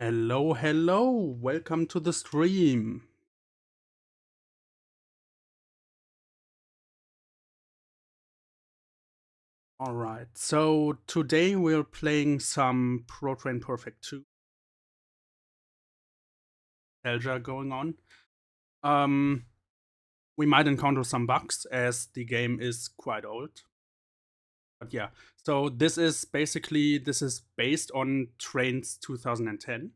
Hello, hello, welcome to the stream. Alright, so today we're playing some Pro Train Perfect 2 Nostalgia going on. We might encounter some bugs as the game is quite old. But yeah, so this is based on Trains 2010.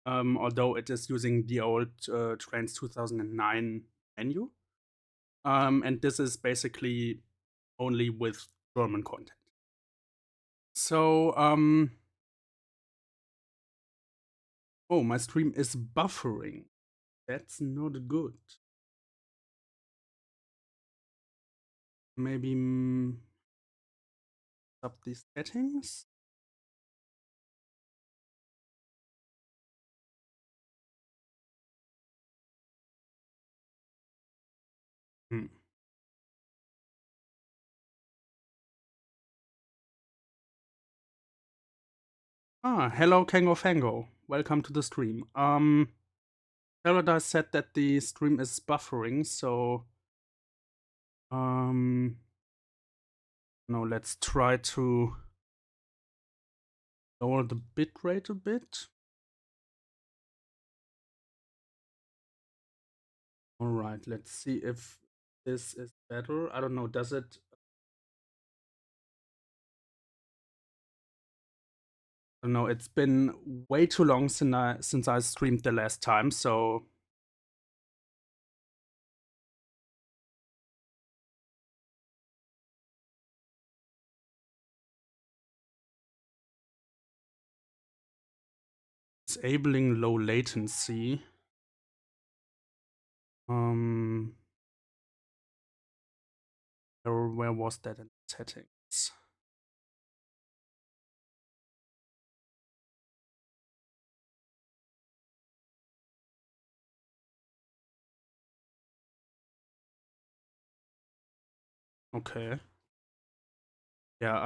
Although it is using the old Trains 2009 menu. And this is basically only with German content. So, oh, my stream is buffering. That's not good. Maybe up these settings. Hmm. Hello, Kango Fango. Welcome to the stream. Paradise said that the stream is buffering, so no, let's try to lower the bitrate a bit. All right, let's see if this is better. I don't know, does it? I don't know, it's been way too long since I streamed the last time, so disabling low latency. Where was that in settings? Okay. Yeah,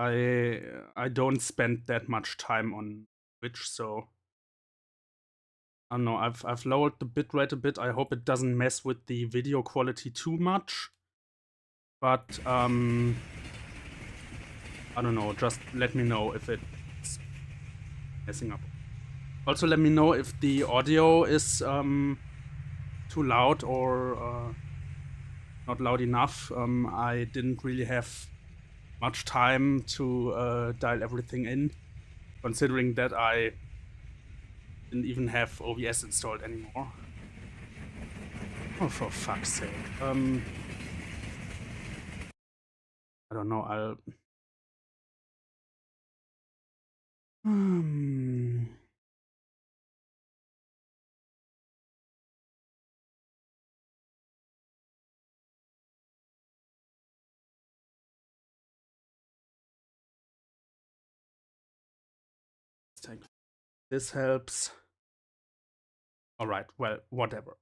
I don't spend that much time on Twitch, so I don't know. I've lowered the bitrate a bit. I hope it doesn't mess with the video quality too much. But I don't know. Just let me know if it's messing up. Also, let me know if the audio is too loud or not loud enough. I didn't really have much time to dial everything in, considering that I didn't even have OBS installed anymore. Oh, for fuck's sake. I don't know, I'll... This helps. Alright, well, whatever.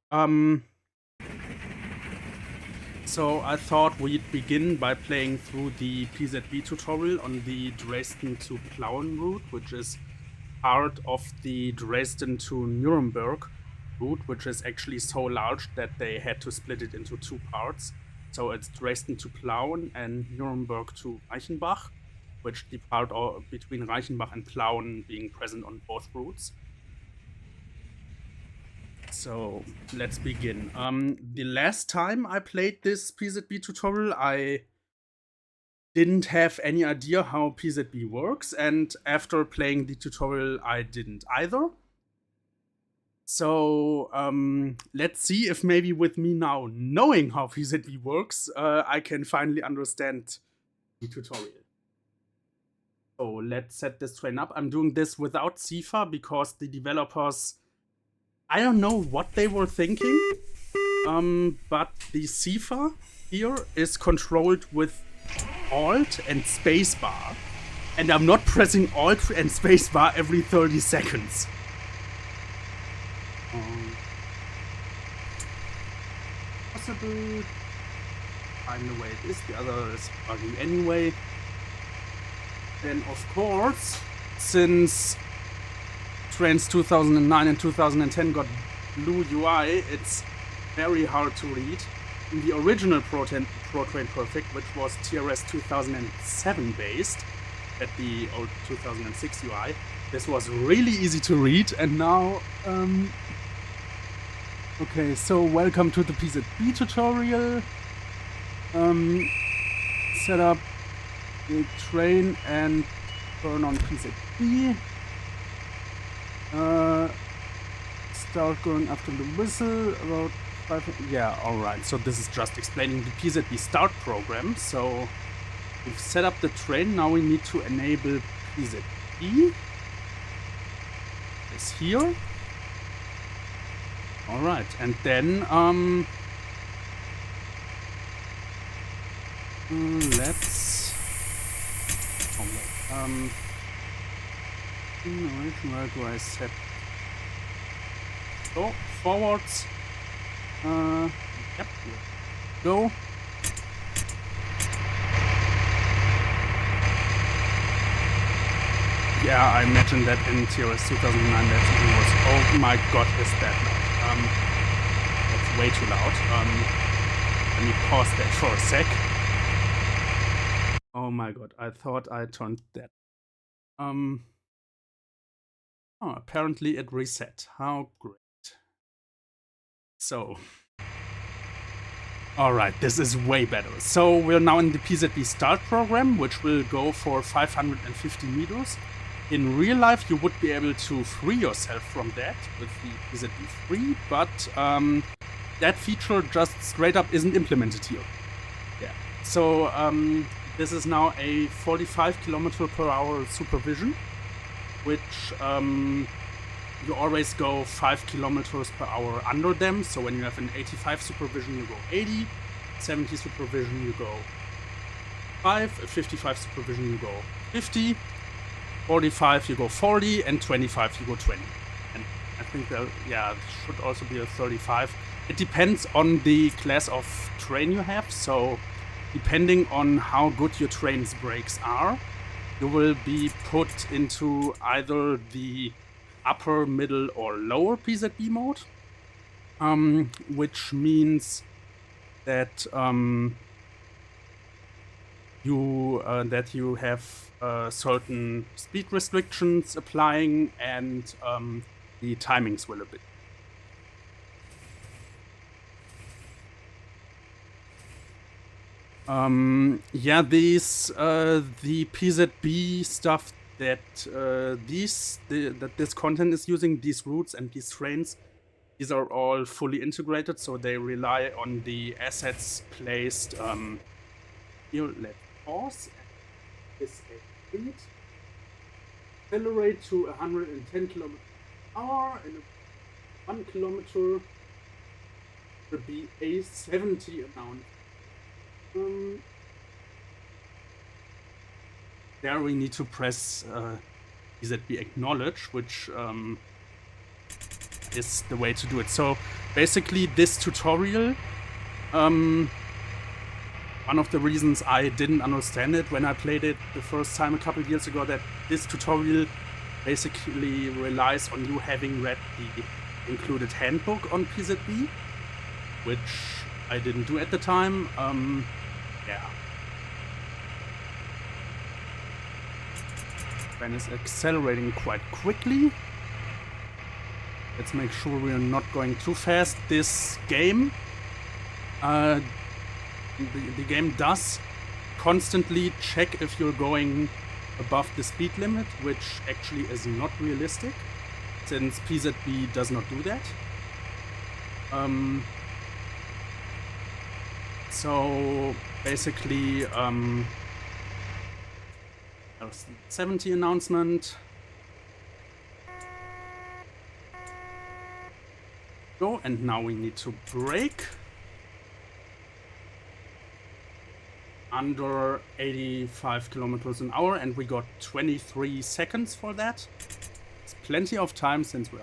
So I thought we'd begin by playing through the PZB tutorial on the Dresden to Plauen route, which is part of the Dresden to Nuremberg route, which is actually so large that they had to split it into two parts. So it's Dresden to Plauen and Nuremberg to Reichenbach, which the part between Reichenbach and Plauen being present on both routes. So let's begin. The last time I played this PZB tutorial, I didn't have any idea how PZB works, and after playing the tutorial, I didn't either. So let's see if maybe with me now knowing how PZB works, I can finally understand the tutorial. So let's set this train up. I'm doing this without CIFA because the developers, I don't know what they were thinking, but the CIFA here is controlled with Alt and Spacebar, and I'm not pressing Alt and Spacebar every 30 seconds. Possible. Find the way it is. The other is buggy anyway. Then, of course, since trains 2009 and 2010 got blue UI, it's very hard to read. In the original ProTrain Perfect, which was TRS 2007 based, at the old 2006 UI, this was really easy to read, and now, okay, so welcome to the PZB tutorial. Set up the train and turn on PZB. Start going after the whistle, about 5, yeah, alright, so this is just explaining the PZB start program. So we've set up the train, now we need to enable PZB. Is here. Alright, and then let's where do I set? Go forwards. Yep. Go. Yeah, I imagine that in TRS 2009 that even was. Oh my god, is that loud? That's way too loud. Let me pause that for a sec. Oh my god, I thought I turned that. Oh, apparently it reset. How great. So, alright, this is way better. So we're now in the PZB start program, which will go for 550 meters. In real life, you would be able to free yourself from that with the PZB3, but that feature just straight up isn't implemented here. Yeah. So this is now a 45 km/h supervision, which you always go 5 km/h under them. So when you have an 85 supervision, you go 80, 70 supervision, you go 5, 55 supervision, you go 50, 45, you go 40, and 25, you go 20. And I think that, yeah, should also be a 35. It depends on the class of train you have. So depending on how good your train's brakes are, you will be put into either the upper, middle, or lower PZB mode, which means that you have certain speed restrictions applying, and the timings will a bit. Yeah, the PZB stuff that this content is using, these routes and these trains, these are all fully integrated, so they rely on the assets placed. Here, let's pause. Disable. Accelerate to 110 km/h and 1 km would be a 70 amount. There we need to press PZB acknowledge, which is the way to do it. So basically this tutorial, one of the reasons I didn't understand it when I played it the first time a couple years ago, that this tutorial basically relies on you having read the included handbook on PZB, which I didn't do at the time. Yeah. Train is accelerating quite quickly. Let's make sure we are not going too fast. This game, the game does constantly check if you're going above the speed limit, which actually is not realistic, since PZB does not do that. So basically, there's the 70 announcement. Go, and now we need to brake under 85 km/h, and we got 23 seconds for that. It's plenty of time since we're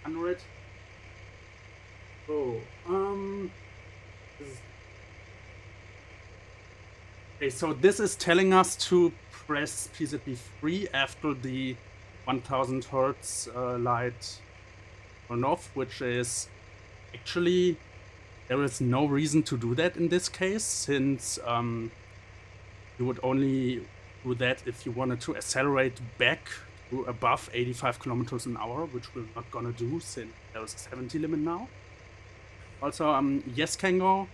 under it. Oh, okay, so this is telling us to press PZB3 after the 1000 hertz light on off, which is actually, there is no reason to do that in this case, since you would only do that if you wanted to accelerate back to above 85 kilometers an hour, which we're not gonna do since there's a 70 limit now. Also, yes, Kango.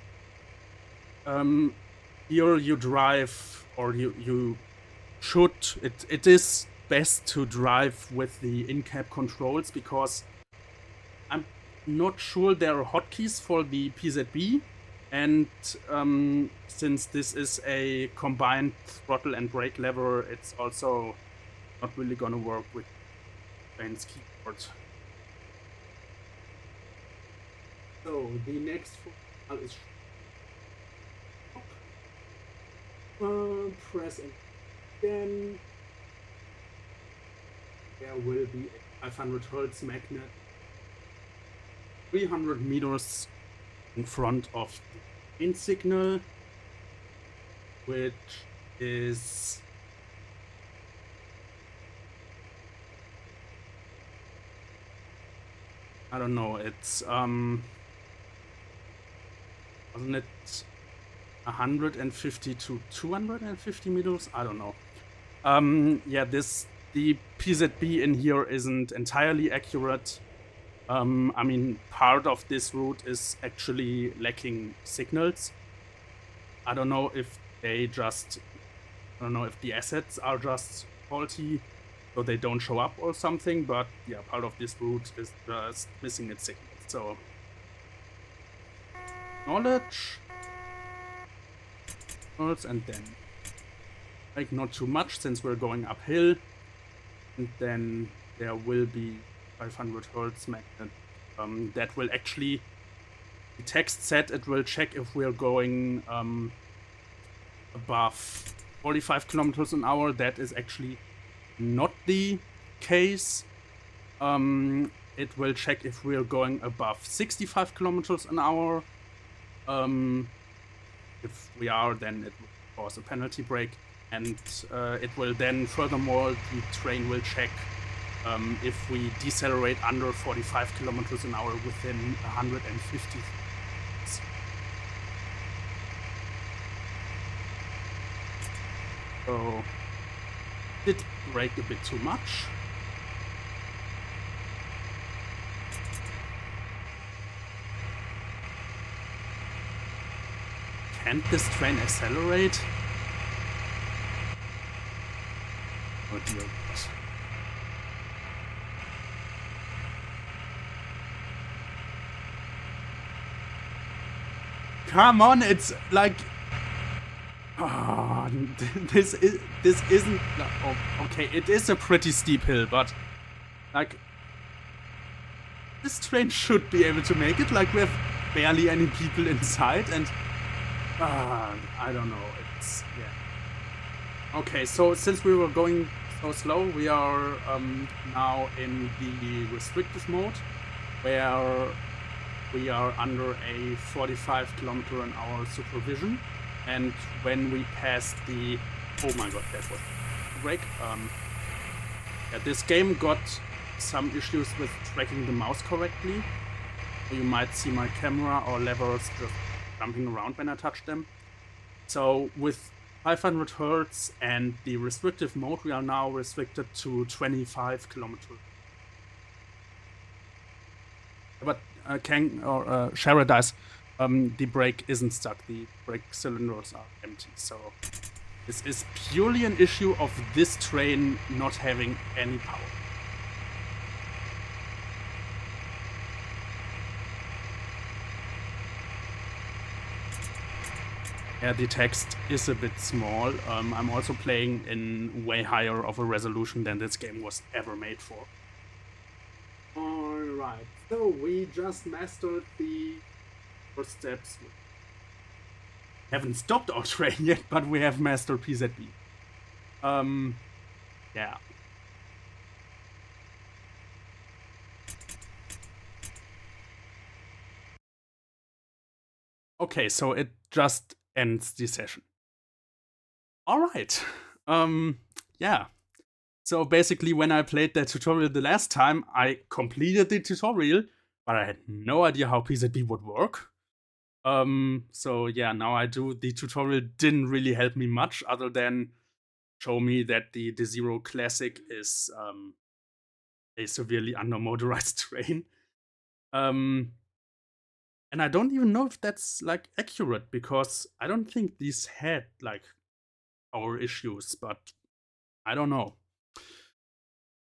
Here you drive, or you should. It is best to drive with the in-cab controls, because I'm not sure there are hotkeys for the PZB, and since this is a combined throttle and brake lever, it's also not really gonna work with Bane's keyboard. So the next file is press again. There will be a 500 hertz magnet 300 meters in front of the main signal, which is I don't know, it's wasn't it 150 to 250 meters? I don't know. Yeah, the PZB in here isn't entirely accurate. I mean, part of this route is actually lacking signals. I don't know if the assets are just faulty, so they don't show up or something, but yeah, part of this route is just missing its signals. So, knowledge, and then, like, not too much since we're going uphill, and then there will be 500 hertz magnet that will actually, the text said it will check if we're going above 45 kilometers an hour. That is actually not the case. It will check if we're going above 65 kilometers an hour. If we are, then it will cause a penalty brake, and it will then, furthermore, the train will check if we decelerate under 45 kilometers an hour within 150. So, did brake a bit too much. Can't this train accelerate? Oh dear God. Come on, it's like, oh, this isn't, oh, okay, it is a pretty steep hill, but like, this train should be able to make it. Like, we have barely any people inside, and I don't know, it's, yeah. Okay, so since we were going so slow, we are now in the restrictive mode, where we are under a 45 kilometer an hour supervision, and when we pass the, oh my god, that was a break. Yeah, this game got some issues with tracking the mouse correctly. You might see my camera or levers just jumping around when I touch them. So with 500 hertz and the restrictive mode, we are now restricted to 25 kilometers. But Sharadice, the brake isn't stuck. The brake cylinders are empty. So this is purely an issue of this train not having any power. Yeah, the text is a bit small. I'm also playing in way higher of a resolution than this game was ever made for. Alright, so we just mastered the first steps. Haven't stopped our train yet, but we have mastered PZB. Yeah. Okay, so it just ends the session. Alright. Yeah. So basically, when I played that tutorial the last time, I completed the tutorial, but I had no idea how PZB would work. So yeah, now I do. The tutorial didn't really help me much, other than show me that the Zero Classic is a severely under-motorized train. And I don't even know if that's like accurate, because I don't think these had like power issues, but I don't know.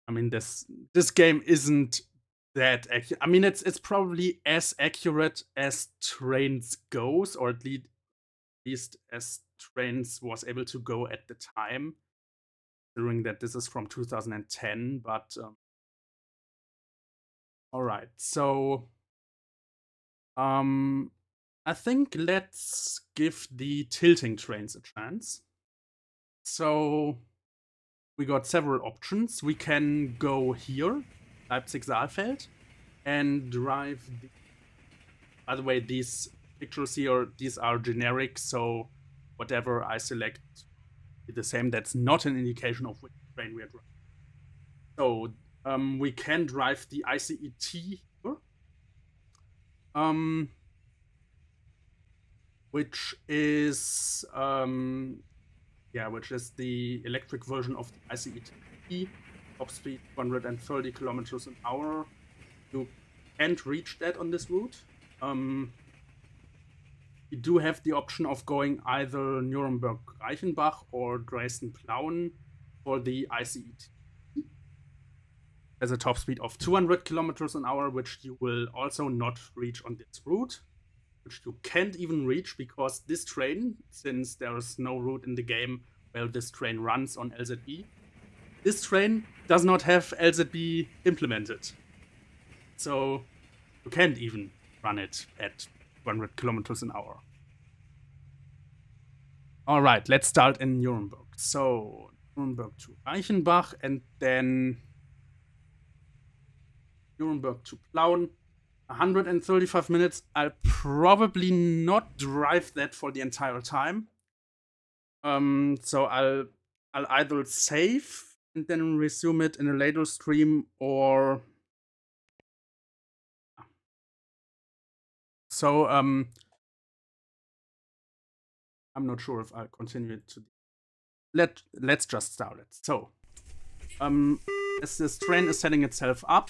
I mean, this game isn't that accurate. I mean, it's probably as accurate as trains goes, or at least as trains was able to go at the time, considering that this is from 2010. But all right, so I think let's give the tilting trains a chance. So we got several options. We can go here, Leipzig-Saalfeld, and drive the... By the way, these pictures here, these are generic, so whatever I select is the same. That's not an indication of which train we are driving. So we can drive the ICET here, which is which is the electric version of the ICET, top speed 230 kilometers an hour. You can't reach that on this route. You do have the option of going either Nuremberg-Reichenbach or Dresden-Plauen for the ICET. There's a top speed of 200 kilometers an hour, which you will also not reach on this route, which you can't even reach because this train, since there is no route in the game where this train runs on LZB, this train does not have LZB implemented. So you can't even run it at 200 kilometers an hour. All right, let's start in Nuremberg. So Nuremberg to Reichenbach, and then Nuremberg to Plauen. 135 minutes. I'll probably not drive that for the entire time. So I'll either save and then resume it in a later stream, or so I'm not sure if I'll continue it to... Let's just start it. So as this train is setting itself up,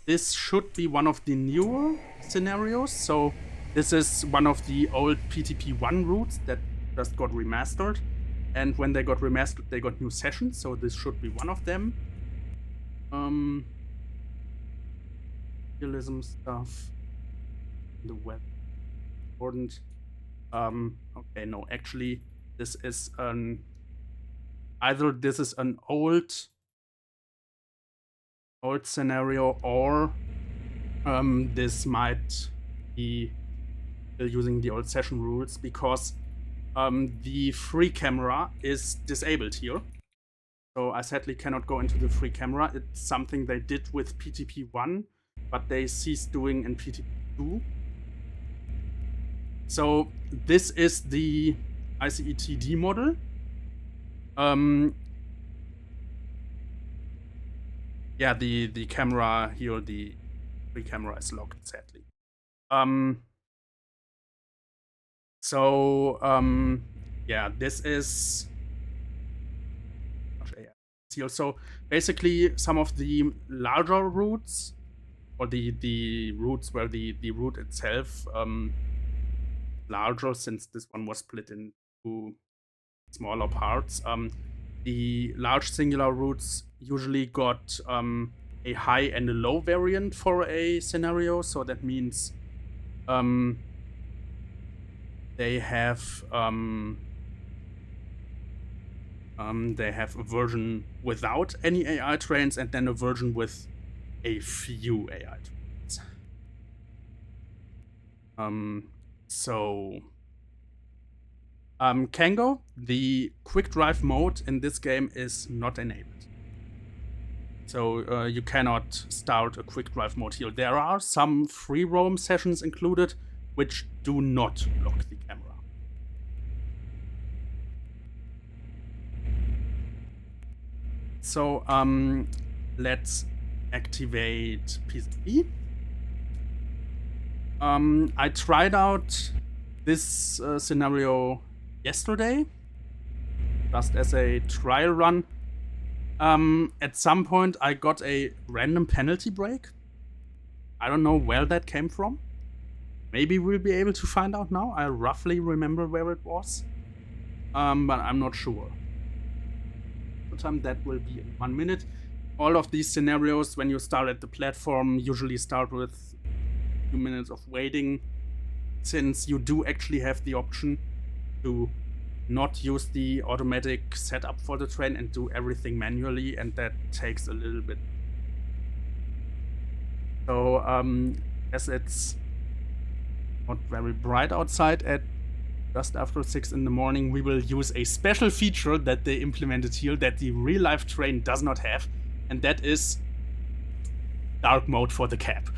this should be one of the newer scenarios. So this is one of the old PTP1 routes that just got remastered. And when they got remastered, they got new sessions. So this should be one of them. Realism stuff. The web. Important. Okay, no, actually, this is either this is an old scenario, or this might be still using the old session rules, because the free camera is disabled here. So I sadly cannot go into the free camera. It's something they did with PTP1, but they ceased doing in PTP2. So this is the ICETD model. Yeah, the camera here, the free camera is locked, sadly. Yeah, this is... So basically, some of the larger routes, or the routes where the route itself larger, since this one was split into smaller parts. The large singular routes usually got a high and a low variant for a scenario, so that means they have a version without any AI trains, and then a version with a few AI trains. Kango, the quick drive mode in this game is not enabled. So you cannot start a quick drive mode here. There are some free roam sessions included, which do not lock the camera. So let's activate PZB. I tried out this scenario yesterday, just as a trial run. At some point I got a random penalty break. I don't know where that came from. Maybe we'll be able to find out now. I roughly remember where it was, but I'm not sure. That will be in 1 minute. All of these scenarios, when you start at the platform, usually start with a few minutes of waiting, since you do actually have the option to not use the automatic setup for the train and do everything manually, and that takes a little bit. So as it's not very bright outside at just after 6 in the morning, we will use a special feature that they implemented here that the real-life train does not have, and that is dark mode for the cab.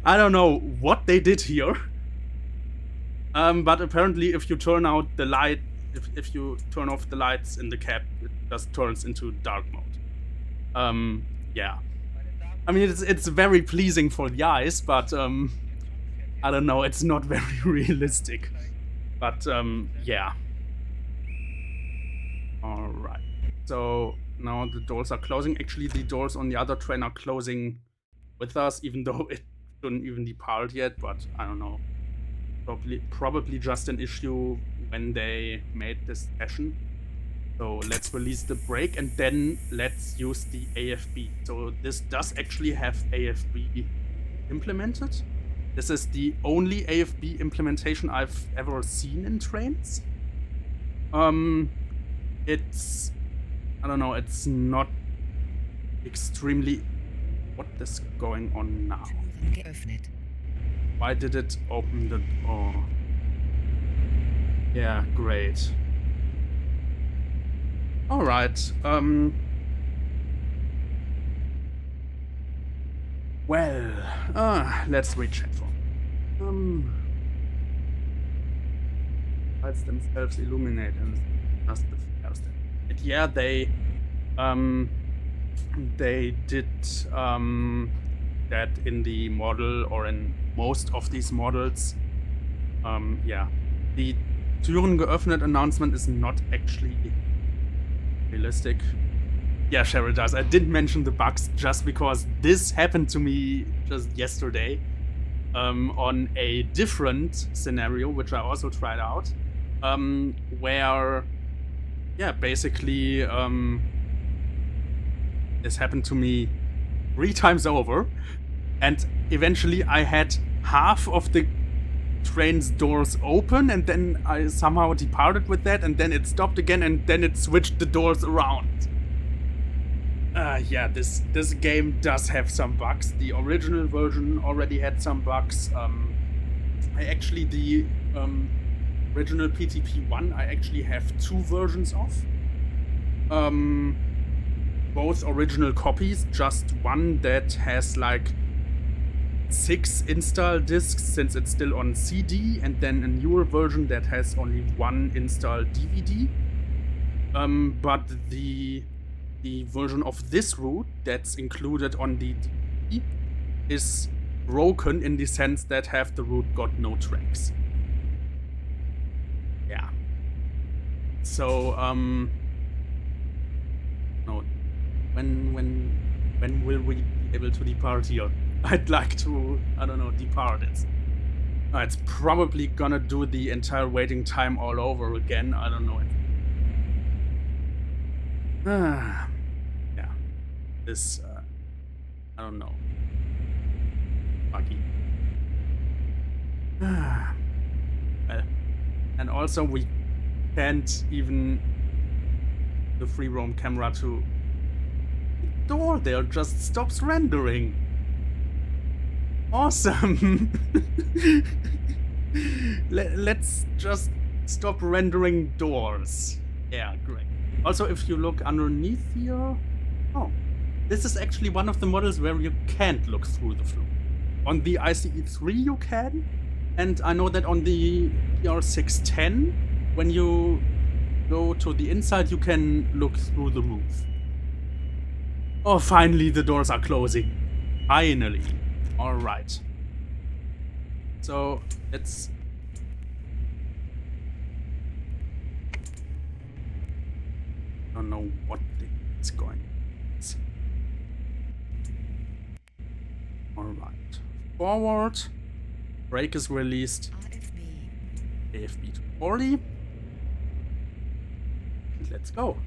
I don't know what they did here, but apparently if you turn out the light, if you turn off the lights in the cab, it just turns into dark mode. Yeah. I mean, it's very pleasing for the eyes, but I don't know, it's not very realistic. But yeah. Alright. So now the doors are closing. Actually, the doors on the other train are closing with us, even though it shouldn't even depart yet, but I don't know. Probably just an issue when they made this session. So let's release the brake and then let's use the AFB. So this does actually have AFB implemented. This is the only AFB implementation I've ever seen in trains. It's, I don't know, it's not extremely... What is going on now? Why did it open the door? Yeah, great. Alright, well, let's recheck for. Lights themselves illuminate and just the first. But yeah, they did that in the model or in most of these models. Yeah, the Türen geöffnet announcement is not actually realistic. Yeah, Cheryl does. I did mention the bugs just because this happened to me just yesterday on a different scenario, which I also tried out, where, yeah, basically this happened to me 3 times over, and eventually I had half of the train's doors open, and then I somehow departed with that, and then it stopped again, and then it switched the doors around. Yeah, this game does have some bugs. The original version already had some bugs. Actually, the original PTP1 I actually have 2 versions of. Both original copies, just one that has like 6 install discs since it's still on CD, and then a newer version that has only 1 install DVD. But the version of this route that's included on the DVD is broken in the sense that half the route got no tracks. Yeah. So no. When will we be able to depart here? I'd like to, I don't know, depart it. It's probably gonna do the entire waiting time all over again. I don't know. Yeah. This, I don't know. Buggy. Well, and also we can't even the free roam camera to the door there just stops rendering. Awesome. Let's just stop rendering doors. Yeah, great. Also, if you look underneath here... Oh, this is actually one of the models where you can't look through the floor. On the ICE3 you can, and I know that on the PR610, when you go to the inside, you can look through the roof. Oh, finally the doors are closing. Finally. Alright. So, let's... I don't know what it's going. Alright. Forward. Brake is released. AFB to 40. And let's go.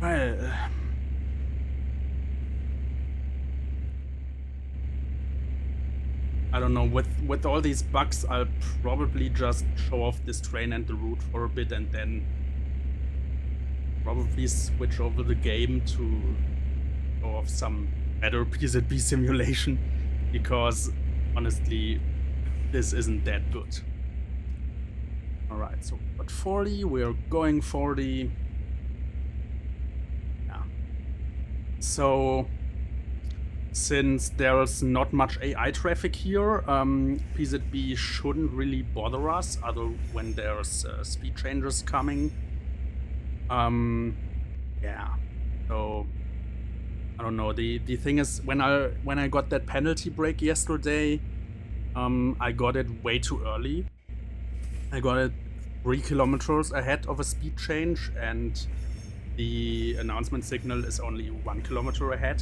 Well... I don't know, with all these bugs, I'll probably just show off this train and the route for a bit and then probably switch over the game to show off some better PZB simulation, because honestly, this isn't that good. Alright, so at 40, we're going 40. Yeah. So... since there's not much AI traffic here, PZB shouldn't really bother us other when there's speed changes coming. Yeah. So I don't know. The thing is, when I got that penalty break yesterday, I got it way too early. I got it 3 kilometers ahead of a speed change, and the announcement signal is only 1 kilometer ahead.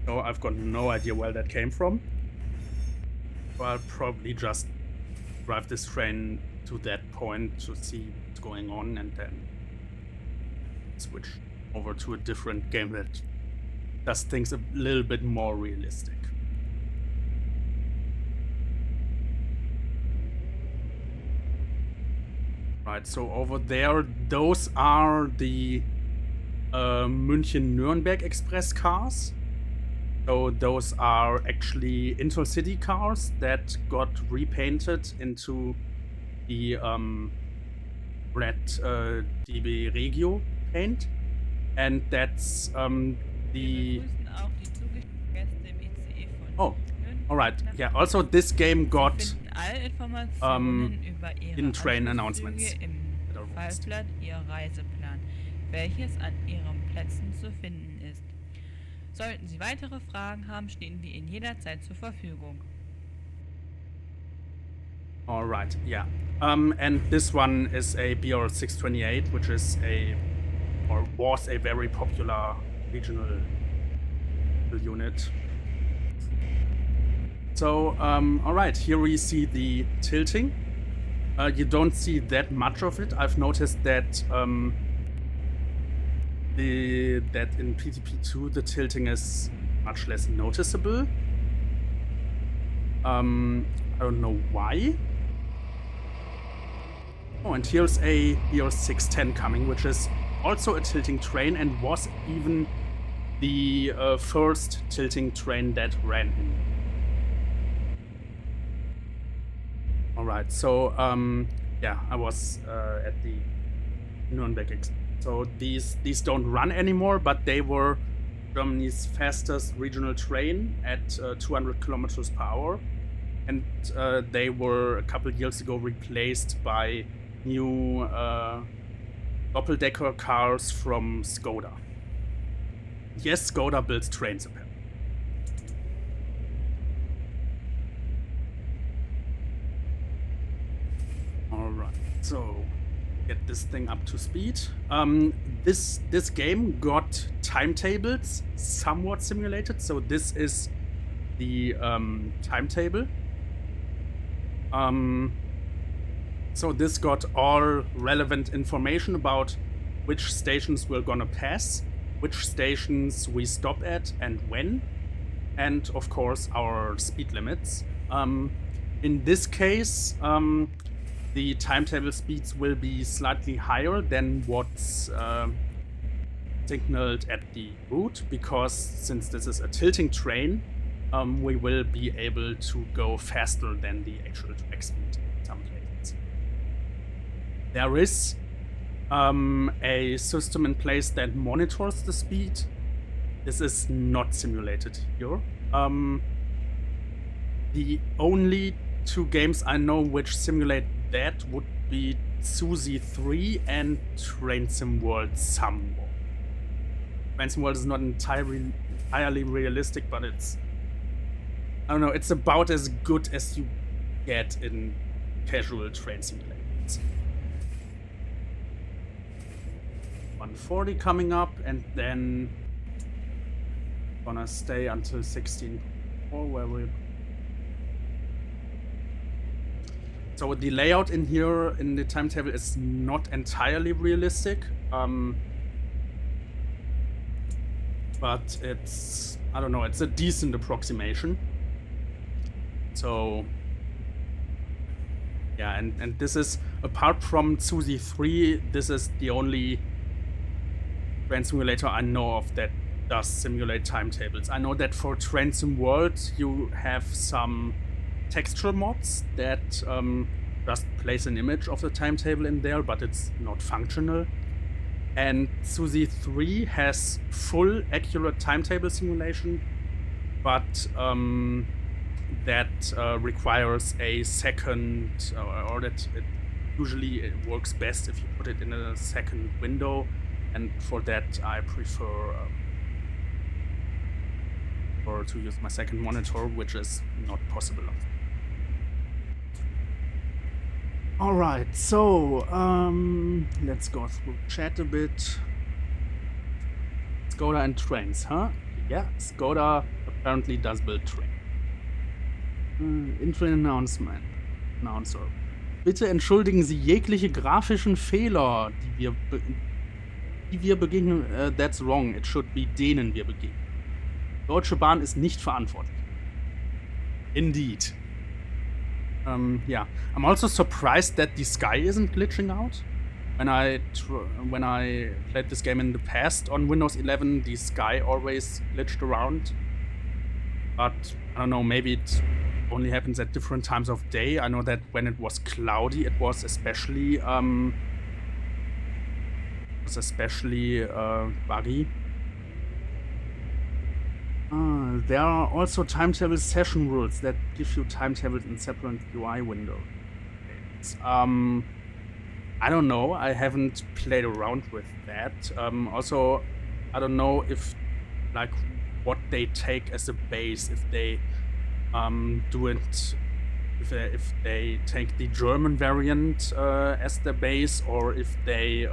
So I've got no idea where that came from. So I'll probably just drive this train to that point to see what's going on and then switch over to a different game that does things a little bit more realistic. Right, so over there, those are the München-Nürnberg Express cars. So those are actually intercity cars that got repainted into the red DB Regio paint, and that's the... Oh, alright, yeah, also this game got in-train announcements. Fallblatt Ihr Reiseplan, welches an Ihren Plätzen zu finden ist. Sollten Sie weitere Fragen haben, stehen wir Ihnen jederzeit zur Verfügung. Alright, yeah. And this one is a BR628, which is or was a very popular regional unit. So, alright, here we see the tilting. You don't see that much of it. I've noticed that that in PTP2 the tilting is much less noticeable. I don't know why. Oh, and here's a BR610 coming, which is also a tilting train and was even the first tilting train that ran in. Alright, so yeah, I was at the Nürnberg. So these don't run anymore, but they were Germany's fastest regional train at 200 kilometers per hour, and they were a couple years ago replaced by new doppeldecker cars from Skoda. Yes, Skoda builds trains apparently. Alright, so get this thing up to speed. This game got timetables somewhat simulated, so this is the timetable. So this got all relevant information about which stations we're gonna pass, which stations we stop at and when, and of course our speed limits. In this case, the timetable speeds will be slightly higher than what's signaled at the route, because since this is a tilting train, we will be able to go faster than the actual track speed in some cases. There is a system in place that monitors the speed. This is not simulated here. The only two games I know which simulate that would be TSW3 and Train Sim World somewhat. Train Sim World is not entirely realistic, but it's, I don't know, it's about as good as you get in casual train simulators. 140 coming up, and then gonna stay until 16.4 where we. So the layout in here in the timetable is not entirely realistic, but it's, I don't know, it's a decent approximation. So yeah, and this is, apart from TSW3, this is the only train simulator I know of that does simulate timetables. I know that for Train Sim World you have some texture mods that just place an image of the timetable in there, but it's not functional. And TSW3 has full accurate timetable simulation, but that requires a second, or that usually it works best if you put it in a second window, and for that I prefer or to use my second monitor, which is not possible. Alright, so let's go through chat a bit. Skoda and trains, huh? Yeah, Skoda apparently does build trains. In-Train Announcement. Announcer. Bitte entschuldigen Sie jegliche grafischen Fehler, die wir begegnen. That's wrong. It should be denen wir begegnen. Deutsche Bahn ist nicht verantwortlich. Indeed. Yeah. I'm also surprised that the sky isn't glitching out. When I played this game in the past on Windows 11, the sky always glitched around. But I don't know, maybe it only happens at different times of day. I know that when it was cloudy, it was especially buggy. There are also timetable session rules that give you timetables in separate UI windows. I don't know. I haven't played around with that. Also, I don't know if, like, what they take as a base. If they do it, if they take the German variant as the base, or if they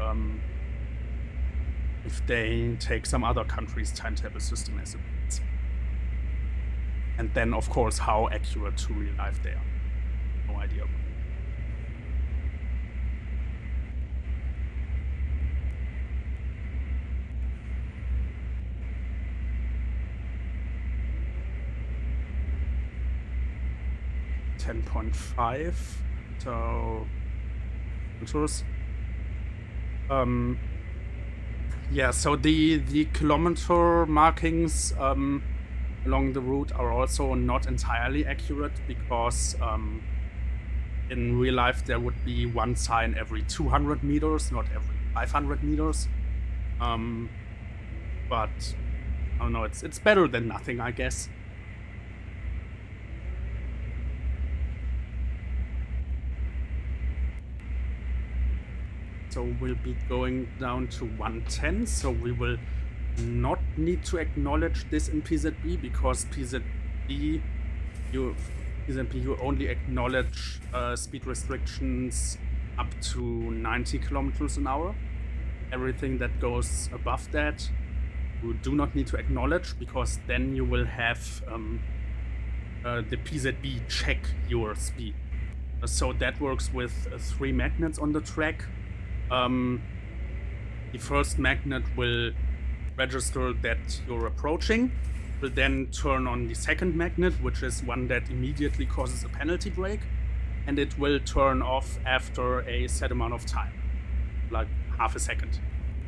take some other country's timetable system as a base. And then, of course, how accurate to real life they are. No idea. .5, so meters. Yeah, so the kilometer markings along the route are also not entirely accurate, because in real life there would be one sign every 200 meters, not every 500 meters. But I don't know, it's better than nothing, I guess. So we'll be going down to 110, so we will not need to acknowledge this in PZB, because PZB you only acknowledge speed restrictions up to 90 kilometers an hour. Everything that goes above that you do not need to acknowledge, because then you will have the PZB check your speed. So that works with 3 magnets on the track. The first magnet will register that you're approaching, will then turn on the second magnet, which is one that immediately causes a penalty brake, and it will turn off after a set amount of time, like half a second.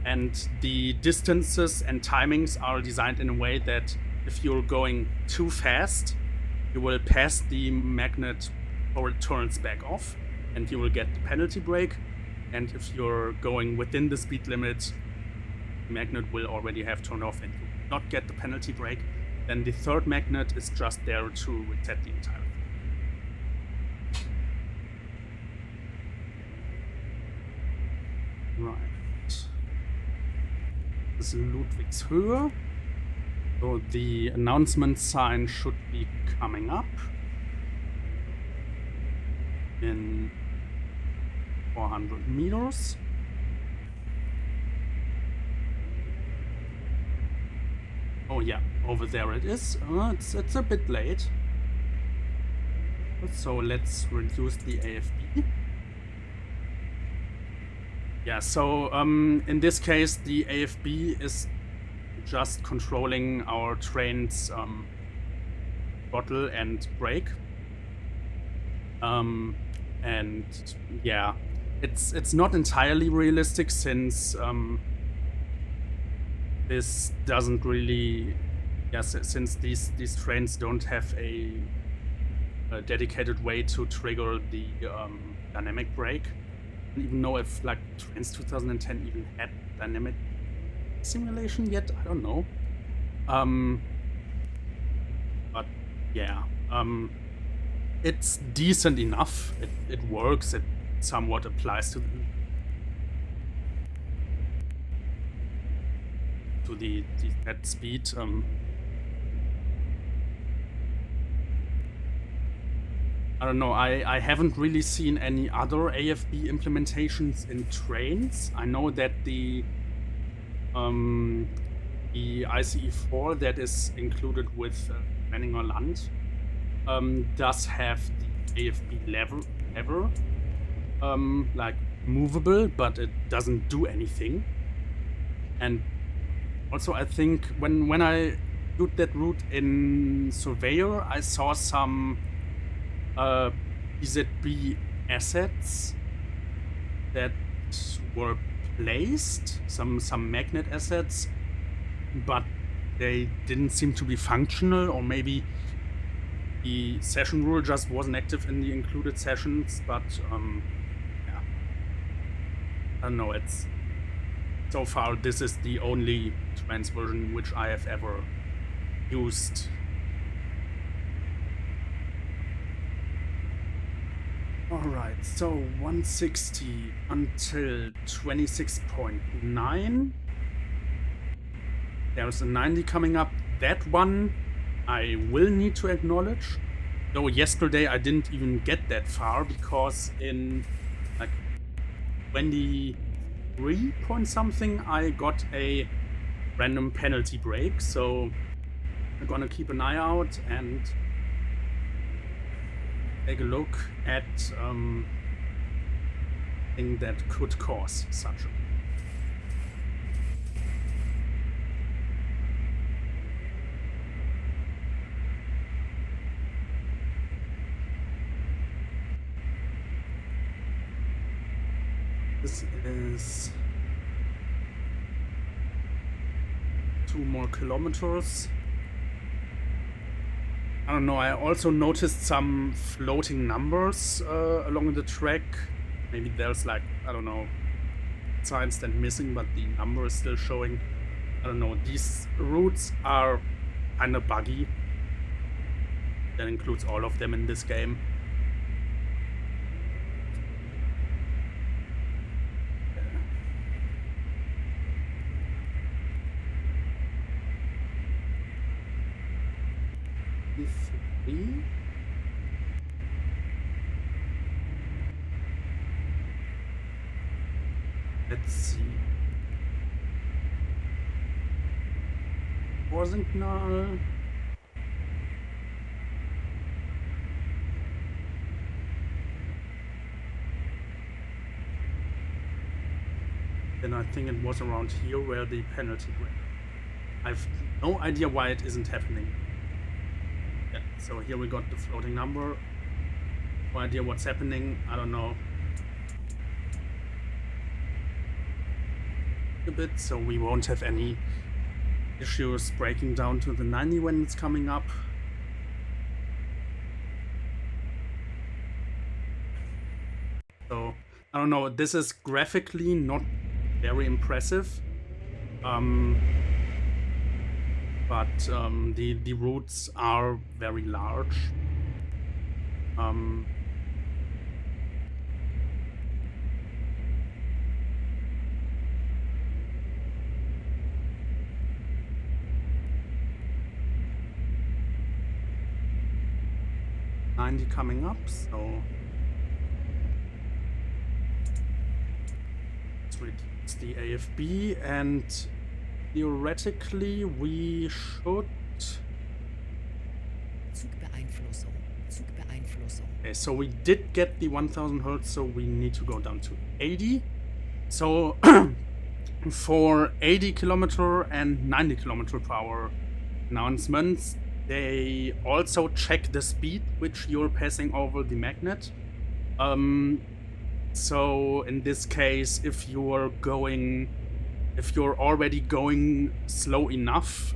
And the distances and timings are designed in a way that if you're going too fast, you will pass the magnet or it turns back off, and you will get the penalty brake. And if you're going within the speed limit, the magnet will already have turned off and you will not get the penalty brake. Then the third magnet is just there to reset the entire thing. Right. This is Ludwigshöhe. So the announcement sign should be coming up in 400 meters. Oh yeah, over there it is. It's a bit late. So let's reduce the AFB. Yeah, so in this case the AFB is just controlling our train's throttle and brake. And yeah, it's not entirely realistic since this doesn't really, yes, since these trains don't have a dedicated way to trigger the dynamic brake. I don't even know if like Trains 2010 even had dynamic simulation yet. I don't know. But yeah, it's decent enough. It works. It somewhat applies to the at speed. I don't know, I haven't really seen any other AFB implementations in trains. I know that the ICE4 that is included with Menninger Land does have the AFB lever, like movable, but it doesn't do anything. And also I think when I did that route in Surveyor, I saw some PZB assets that were placed, some magnet assets, but they didn't seem to be functional, or maybe the session rule just wasn't active in the included sessions. But yeah, I don't know. It's so far this is the only trans version which I have ever used. Alright, so 160 until 26.9. There's a 90 coming up. That one I will need to acknowledge. Though yesterday I didn't even get that far because in like 23 point something I got a random penalty break. So I'm gonna keep an eye out and take a look at thing that could cause such a. This is 2 more kilometers. I don't know, I also noticed some floating numbers along the track. Maybe there's like, I don't know, signs that missing, but the number is still showing. I don't know, these routes are kinda buggy. That includes all of them in this game. Let's see. Vorsignal. Then I think it was around here where the penalty went. I've no idea why it isn't happening. Yeah, so here we got the floating number. No idea what's happening. I don't know. A bit, so we won't have any issues breaking down to the 90 when it's coming up. So I don't know, this is graphically not very impressive, but the routes are very large. 90 coming up, so let's reduce the AFB, and theoretically we should... Zugbeeinflussung. Zugbeeinflussung. Okay, so we did get the 1000 Hertz, so we need to go down to 80. So for 80 kilometer and 90 kilometer per hour announcements, they also check the speed which you're passing over the magnet. So in this case, if you're already going slow enough,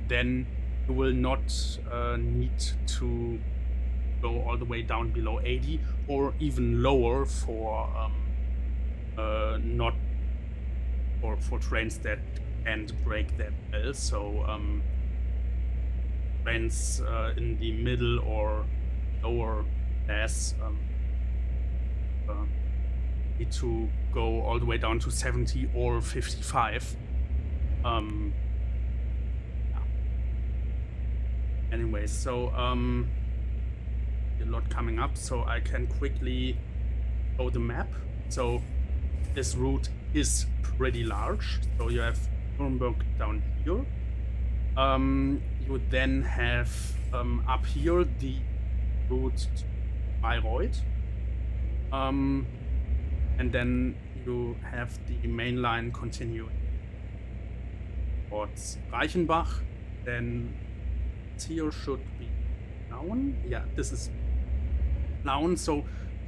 then you will not need to go all the way down below 80 or even lower for not for trains that can't brake that well. So trains in the middle or lower class need to go all the way down to 70 or 55. Yeah. Anyway, so a lot coming up, so I can quickly show the map. So this route is pretty large. So you have Nuremberg down here. You then have up here the route to Bayreuth. And then you have the main line continuing towards Reichenbach. Then here should be Plauen. Yeah, this is Plauen. So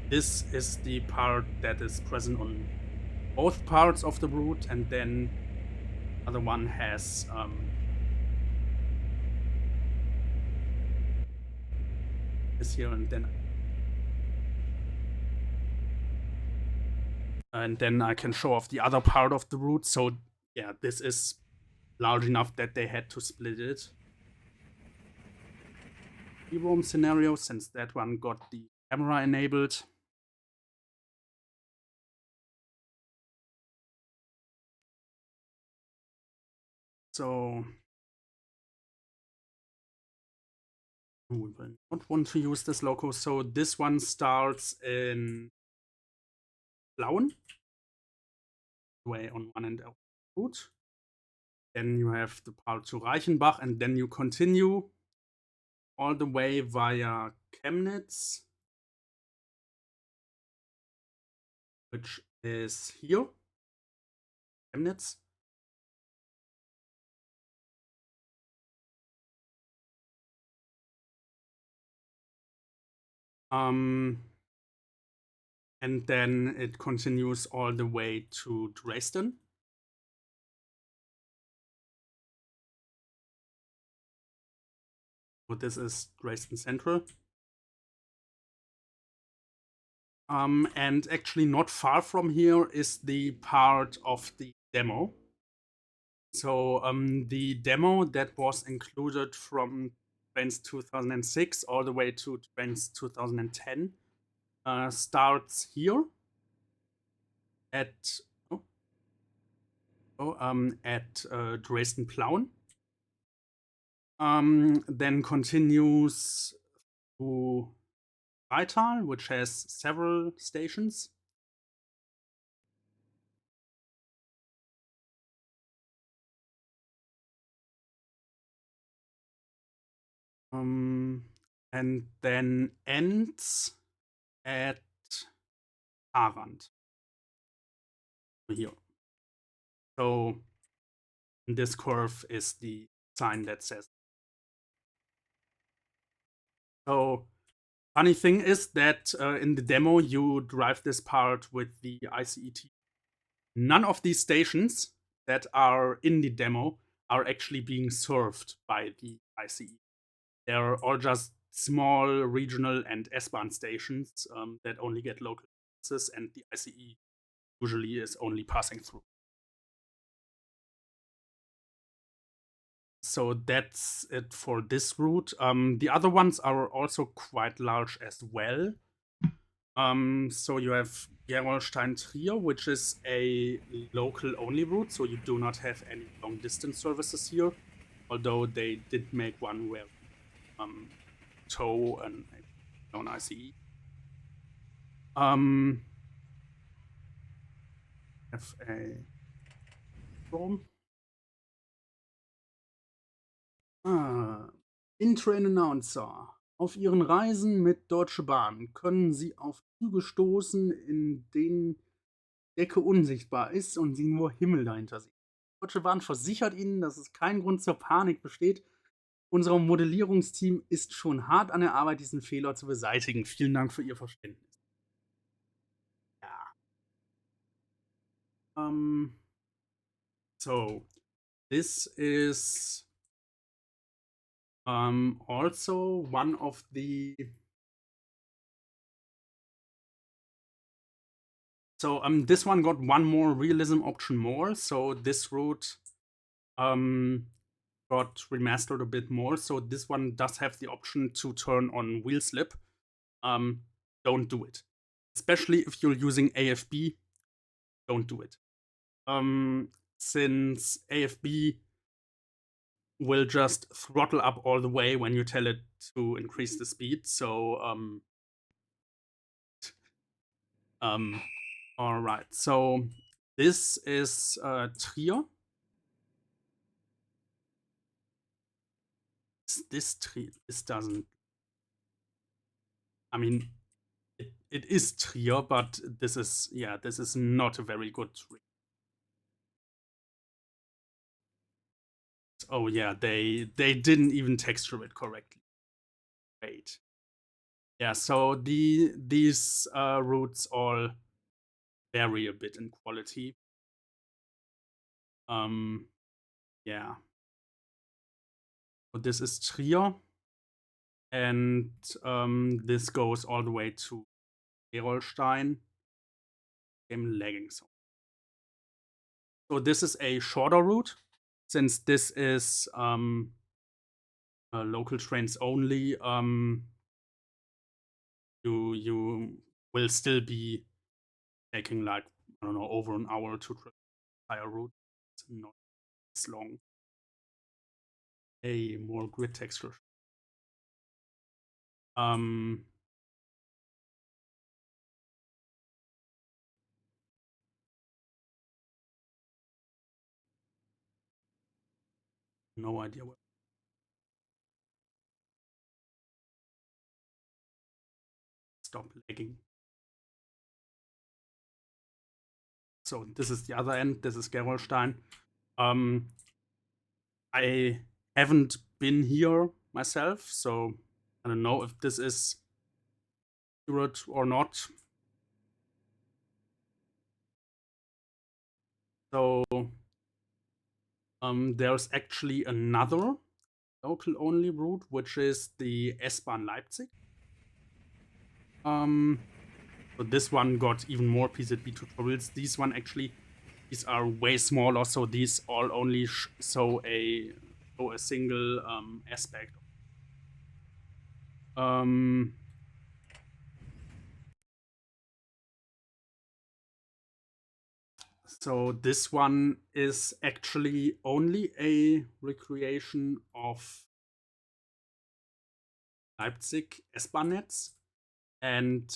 this is the part that is present on both parts of the route, and then the other one has this here, and then I can show off the other part of the route. So yeah, this is large enough that they had to split it. The roam scenario, since that one got the camera enabled. So we will not want to use this loco. So this one starts in Plauen, way on one end of the route. Then you have the part to Reichenbach, and then you continue all the way via Chemnitz, which is here. Chemnitz. And then it continues all the way to Dresden. So this is Dresden Central. And actually not far from here is the part of the demo. So the demo that was included from Trains 2006 all the way to Trains 2010 starts here at Dresden Plauen. Then continues to Freital, which has several stations. And then ends at Arand. Here. So this curve is the sign that says. So funny thing is that in the demo you drive this part with the ICET. None of these stations that are in the demo are actually being served by the ICE. They're all just small regional and S-Bahn stations that only get local services, and the ICE usually is only passing through. So that's it for this route. The other ones are also quite large as well. So you have Gerolstein-Trier, which is a local-only route, so you do not have any long-distance services here, although they did make one where tow on ICE. FA Chrome. Intrain Announcer. Auf Ihren Reisen mit Deutsche Bahn können Sie auf Züge stoßen, in denen Decke unsichtbar ist und Sie nur Himmel dahinter sehen. Deutsche Bahn versichert Ihnen, dass es kein Grund zur Panik besteht. Unser Modellierungsteam ist schon hart an der Arbeit, diesen Fehler zu beseitigen. Vielen Dank für Ihr Verständnis. Ja. So, this is also one of the this one got one more realism option more, so this route got remastered a bit more. So this one does have the option to turn on wheel slip. Don't do it, especially if you're using AFB. Don't do it, since AFB will just throttle up all the way when you tell it to increase the speed. So all right, so this is Trier. This Trier, this doesn't. I mean, it is Trier, but this is, yeah, this is not a very good Trier. Oh yeah, they didn't even texture it correctly. Wait. Yeah, so these routes all vary a bit in quality. Yeah. So this is Trier, and this goes all the way to Gerolstein. Game lagging. So this is a shorter route, since this is local trains only. You will still be taking, like, I don't know, over an hour to travel the entire route. It's not as long. A more grid texture. No idea what. Stop lagging. So this is the other end. This is Gerolstein. I haven't been here myself, so I don't know if this is accurate or not. So there's actually another local only route, which is the S-Bahn Leipzig. So this one got even more PZB tutorials. These are way smaller, so these all only show a single aspect. So this one is actually only a recreation of Leipzig S-Bahn-Netz, and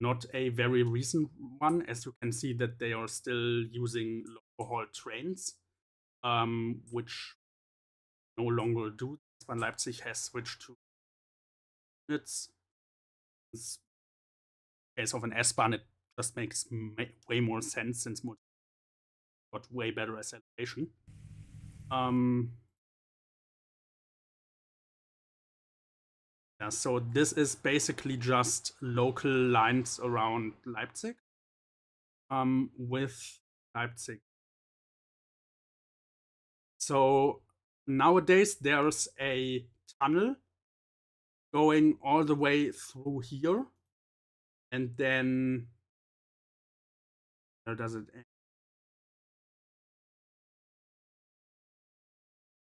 not a very recent one, as you can see that they are still using local haul trains, which no longer do. S-Bahn Leipzig has switched to units. In case of an S-Bahn, it just makes way more sense, since more got way better acceleration. Yeah, so this is basically just local lines around Leipzig, with Leipzig. So nowadays there's a tunnel going all the way through here, and then where does it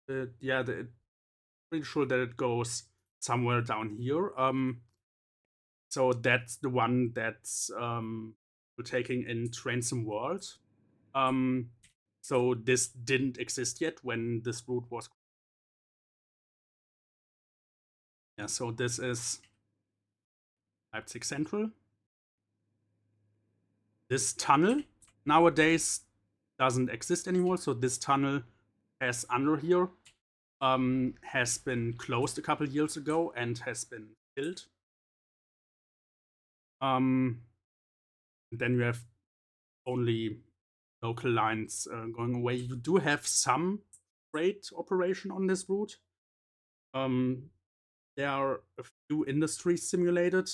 end? Yeah, pretty sure that it goes somewhere down here. So that's the one that's we're taking in Transom World. So this didn't exist yet when this route was. Yeah, so this is Leipzig Central. This tunnel nowadays doesn't exist anymore, so this tunnel has under here has been closed a couple years ago and has been filled. Then you have only local lines going away. You do have some freight operation on this route. There are a few industries simulated.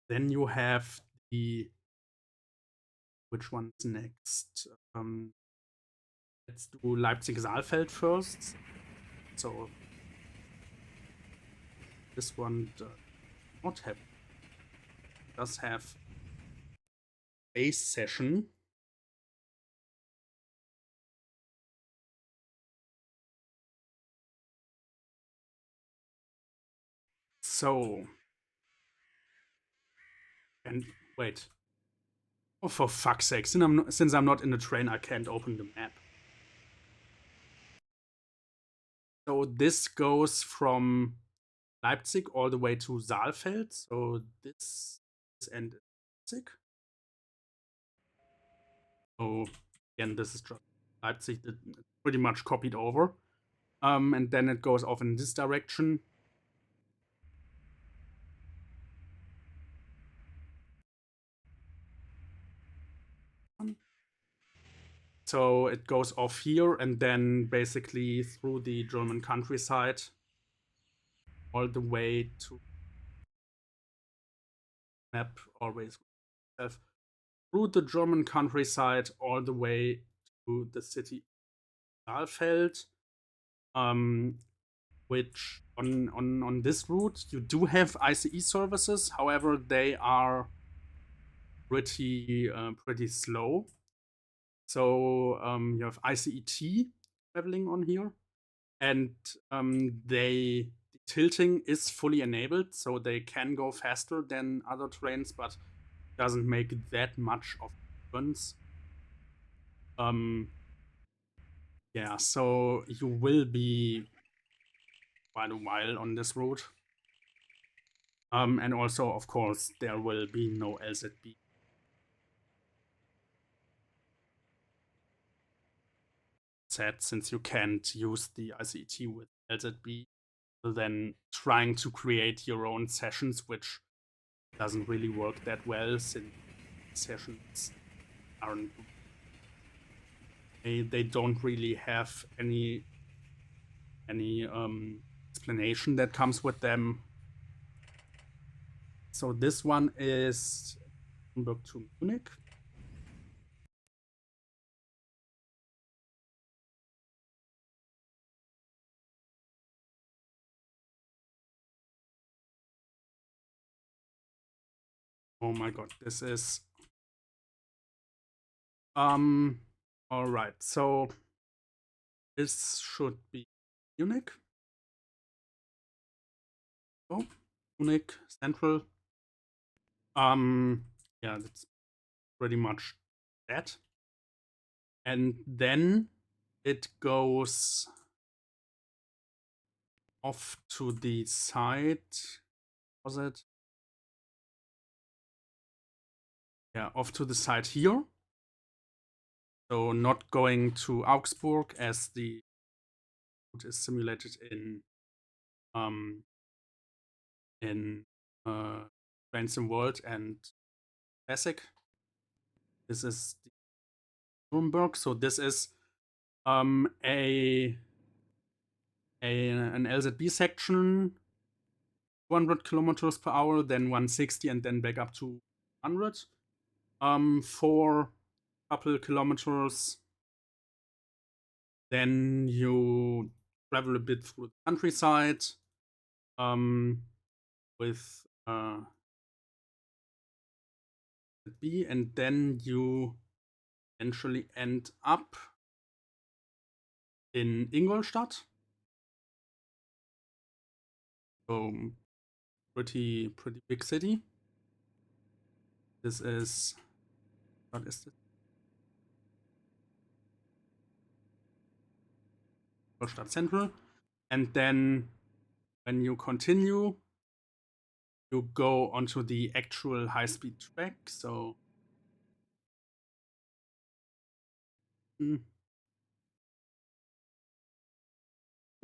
Then you have the which one's next? Let's do Leipzig-Saalfeld first. So this one does not have does have base session. So and wait. Oh, for fuck's sake! Since I'm not in the train, I can't open the map. So this goes from Leipzig all the way to Saalfeld. So this end is Leipzig. So again, this is just Leipzig. It's pretty much copied over. And then it goes off in this direction. So it goes off here and then basically through the German countryside all the way to map always through the German countryside all the way to the city Saalfeld, which on this route you do have ICE services. However, they are pretty slow. So you have ICET traveling on here, and the tilting is fully enabled, so they can go faster than other trains, but doesn't make that much of a difference. Yeah, so you will be quite a while on this route. And also, of course, there will be no LZB. Sad, since you can't use the ICET with LZB, then trying to create your own sessions, which doesn't really work that well, since sessions aren't they don't really have any explanation that comes with them. So this one is Hamburg to Munich. Oh my god, this is all right. So this should be Munich. Oh, Munich Central. Yeah, that's pretty much that. And then it goes off to the side. Was it? Yeah, off to the side here. So not going to Augsburg as the route is simulated in Train Sim World and Classic. This is Nuremberg. So this is an LZB section, 200 kilometers per hour, then 160, and then back up to 100. For a couple kilometers. Then you travel a bit through the countryside with B, and then you eventually end up in Ingolstadt. So pretty big city. This is what is this? Ingolstadt Central. And then when you continue, you go onto the actual high-speed track. So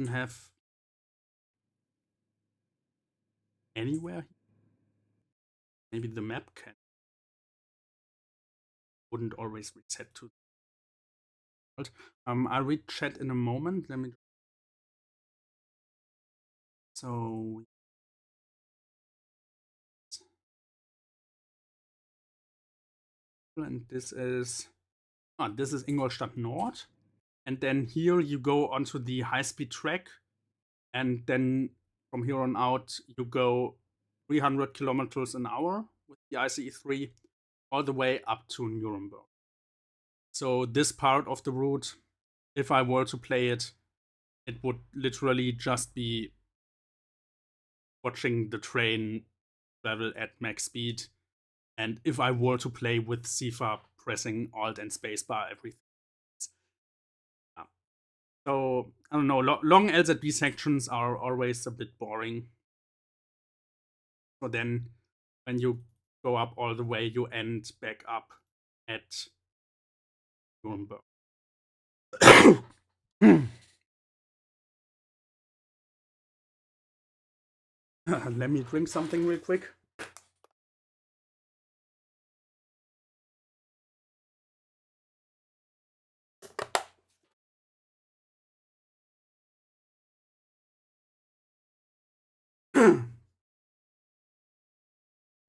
have anywhere. Maybe the map wouldn't always reset to. I'll read chat in a moment. Let me. So and this is Ingolstadt Nord, and then here you go onto the high-speed track, and then from here on out you go 300 kilometers an hour with the ICE3 all the way up to Nuremberg. So this part of the route, if I were to play it, it would literally just be watching the train travel at max speed. And if I were to play with Sifa pressing Alt and Spacebar, everything. Yeah. So, I don't know, long LZB sections are always a bit boring. So then, when you go up all the way, you end back up at Nuremberg. Let me drink something real quick.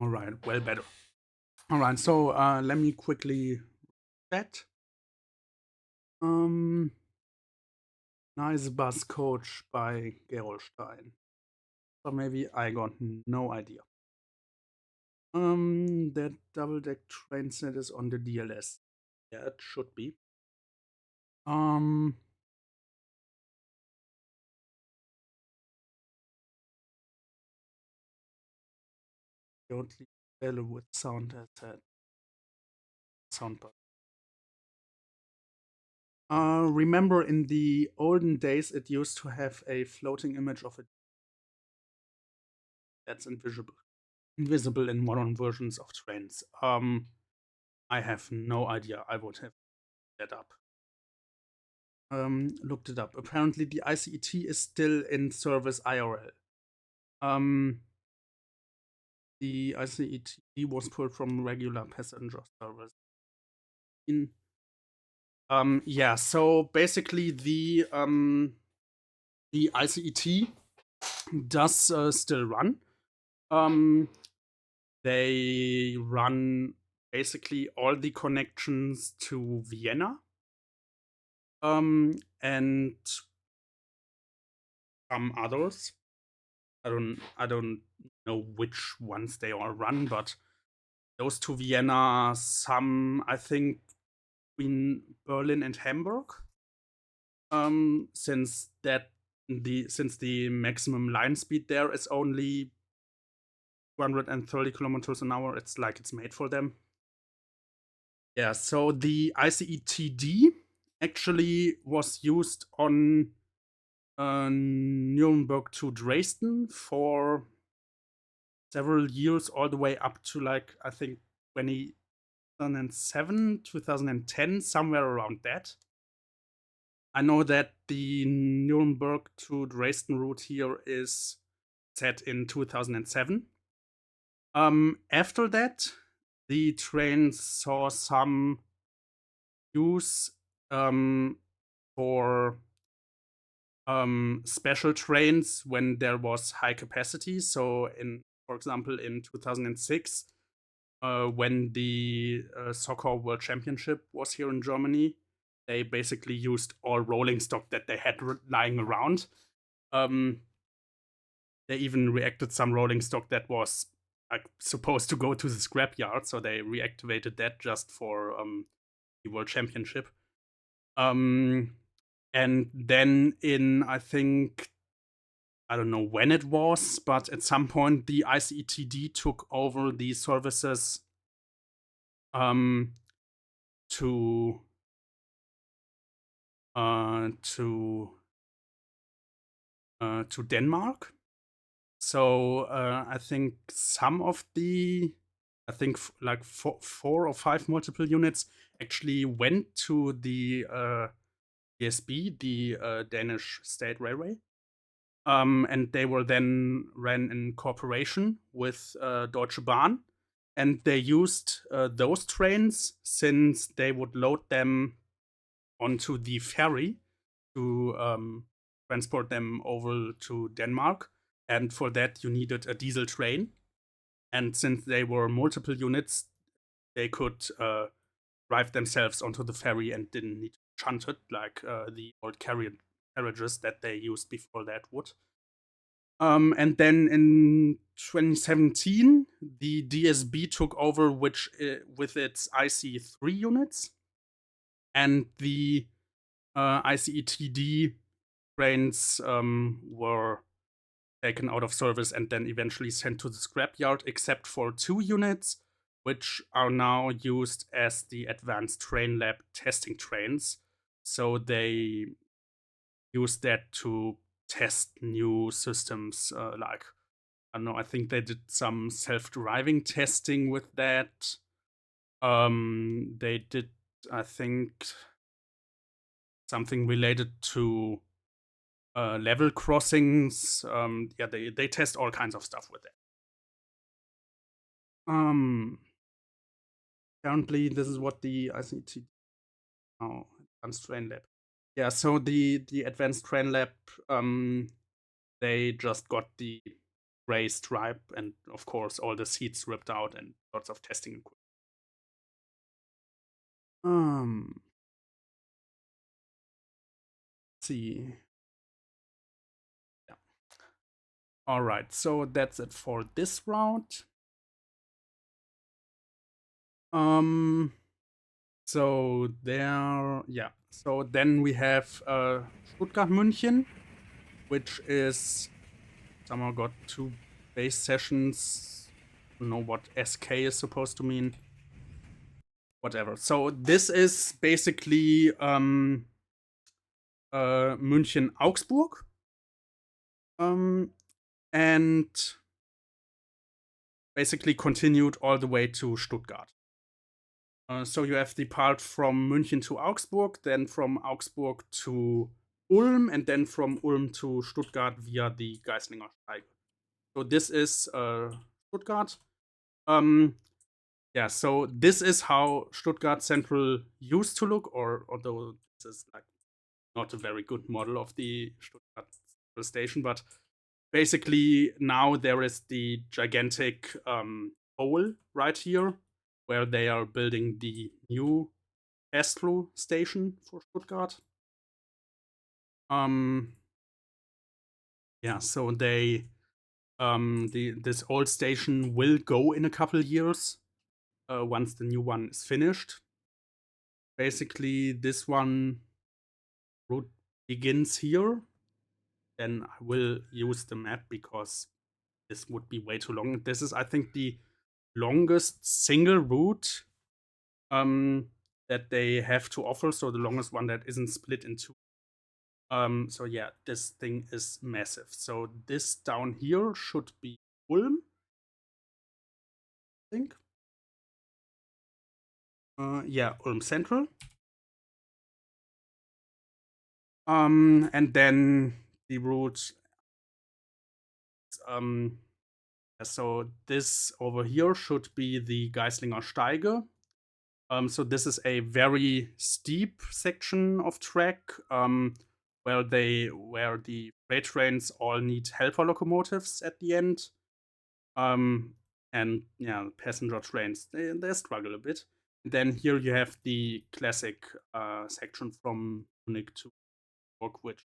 All right, well, better. All right, so let me quickly chat. Nice bus coach by Gerolstein. Or maybe I got no idea. That double deck train set is on the DLS. Yeah, it should be. Don't leave with sound headset. Soundbar. Remember in the olden days, it used to have a floating image of it. That's invisible in modern versions of trains. I have no idea. I would have that up. Looked it up. Apparently, the ICET is still in service IRL. The ICET was pulled from regular passenger service. Yeah. So basically, the ICET does still run. They run basically all the connections to Vienna. And some others. I don't know which ones they all run, but those to Vienna, some I think between Berlin and Hamburg. Since the maximum line speed there is only 230 kilometers an hour, it's like it's made for them. Yeah, so the ICETD actually was used on Nuremberg to Dresden for several years, all the way up to like I think 2007, 2010, somewhere around that. I know that the Nuremberg to Dresden route here is set in 2007. After that, the train saw some use for special trains when there was high capacity. So, for example, in 2006, when the Soccer World Championship was here in Germany, they basically used all rolling stock that they had lying around. They even reacted some rolling stock that was like supposed to go to the scrapyard, so they reactivated that just for the World Championship. And then I think, I don't know when it was, but at some point the ICETD took over the services to Denmark. So I think some of the, like 4 or 5 multiple units actually went to the DSB, the Danish State Railway. And they were then ran in cooperation with Deutsche Bahn. And they used those trains since they would load them onto the ferry to transport them over to Denmark. And for that, you needed a diesel train. And since they were multiple units, they could drive themselves onto the ferry and didn't need to shunt it like the old carriages that they used before that would. And then in 2017, the DSB took over with its IC3 units. And the ICETD trains were taken out of service and then eventually sent to the scrapyard, except for 2 units, which are now used as the advanced train lab testing trains. So they use that to test new systems. Like, I don't know, I think they did some self-driving testing with that. They did, I think, something related to level crossings. Yeah, they test all kinds of stuff with it. Apparently, this is what the ICT Advanced Train Lab. Yeah, so the Advanced Train Lab, they just got the gray stripe and of course all the seats ripped out and lots of testing equipment. Let's see. Yeah. All right, so that's it for this route. So there, yeah. So then we have Stuttgart München, which is somehow got 2 base sessions. I don't know what SK is supposed to mean. Whatever. So this is basically München Augsburg. And basically continued all the way to Stuttgart. So you have the part from München to Augsburg, then from Augsburg to Ulm, and then from Ulm to Stuttgart via the Geislinger Steige. So this is Stuttgart. Yeah, so this is how Stuttgart Central used to look, or although this is like not a very good model of the Stuttgart Central station, but basically now there is the gigantic hole right here where they are building the new pass-through station for Stuttgart. Yeah, so they this old station will go in a couple years once the new one is finished. Basically, this one route begins here. Then I will use the map because this would be way too long. This is, I think, the longest single route that they have to offer. So the longest one that isn't split in 2. So yeah, this thing is massive. So this down here should be Ulm, I think. Yeah, Ulm Central. And then the route. So this over here should be the Geislinger Steige. So this is a very steep section of track where the freight trains all need helper locomotives at the end. And yeah, passenger trains they struggle a bit. Then here you have the classic section from Munich to Hamburg, which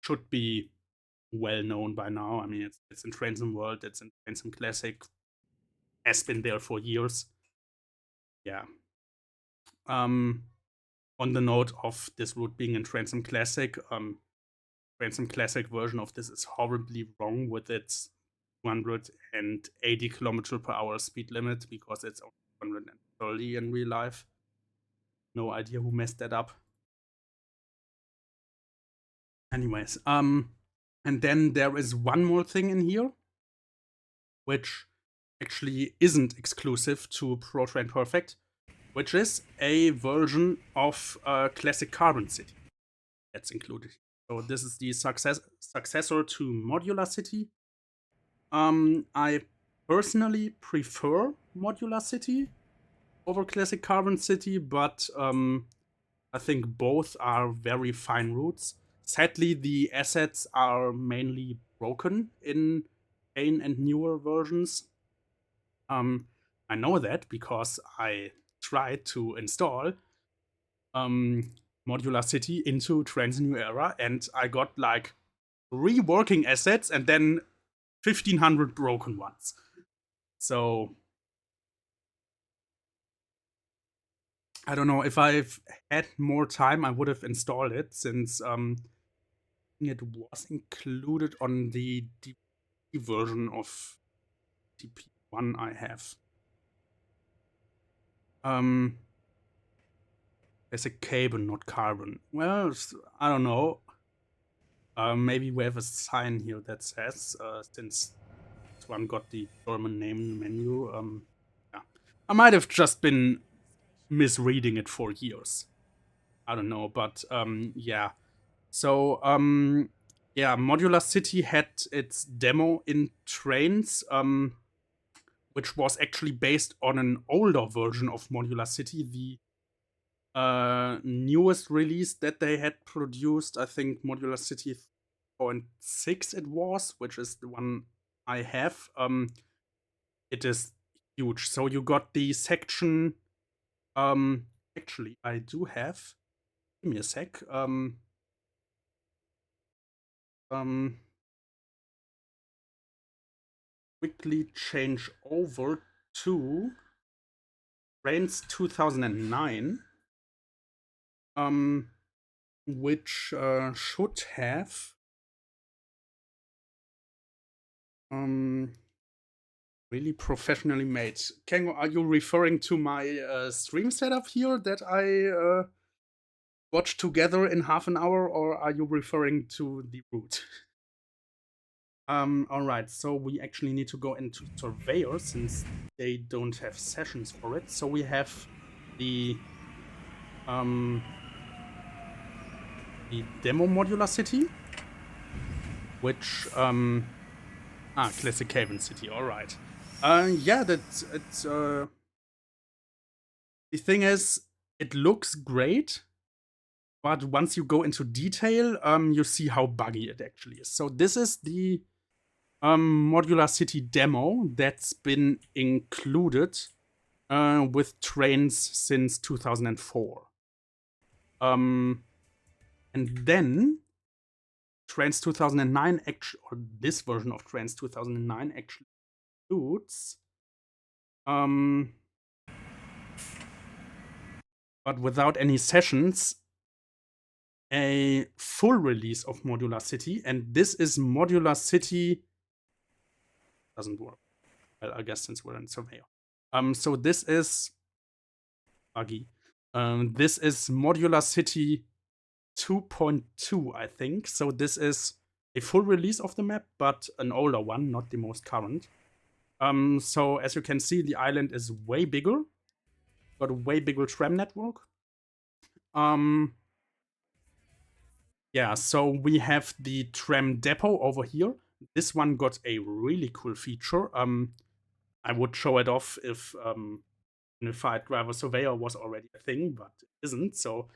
should be well known by now. I mean, it's in Transom World, it's in Transom Classic, has been there for years. Yeah. On the note of this route being in Transom Classic, Transom Classic version of this is horribly wrong with its 280 km/h speed limit because it's only 130 in real life. No idea who messed that up. Anyways, And then there is one more thing in here, which actually isn't exclusive to Pro Train Perfect, which is a version of Classic Carbon City that's included. So this is the successor to Modular City. I personally prefer Modular City over Classic Carbon City, but I think both are very fine routes. Sadly, the assets are mainly broken in Pain and newer versions. I know that because I tried to install Modular City into Trans New Era, and I got like 3 working assets and then 1,500 broken ones. So I don't know, if I've had more time, I would have installed it, since it was included on the DVD version of PTP1 I have. There's a cable, not carbon. Well, I don't know. Maybe we have a sign here that says, since this one got the German name in the menu. Yeah. I might have just been misreading it for years. I don't know, but yeah. So yeah, Modular City had its demo in Trains, which was actually based on an older version of Modular City, the newest release that they had produced. I think Modular City 0.6 it was, which is the one I have. It is huge. So you got the section. Actually, I do have. Give me a sec. Quickly change over to Trains 2009. Which should have really professionally made. Kengo, are you referring to my stream setup here that I watched together in half an hour, or are you referring to the route? All right, so we actually need to go into Surveyor since they don't have sessions for it. So we have the demo Modular City, which Classic Haven City. All right. Yeah, that's it's. The thing is, it looks great, but once you go into detail, you see how buggy it actually is. So this is the Modular City demo that's been included with Trains since 2004. And then Trains 2009 actually, or this version of Trains 2009 actually includes but without any sessions, a full release of Modular City, and this is Modular City. Doesn't work. Well, I guess since we're in Surveyor. So this is buggy. This is Modular City 2.2, I think. So this is a full release of the map, but an older one, not the most current. So as you can see, the island is way bigger. Got a way bigger tram network. Yeah, so we have the tram depot over here. This one got a really cool feature. I would show it off if Unified Driver Surveyor was already a thing, but it isn't. So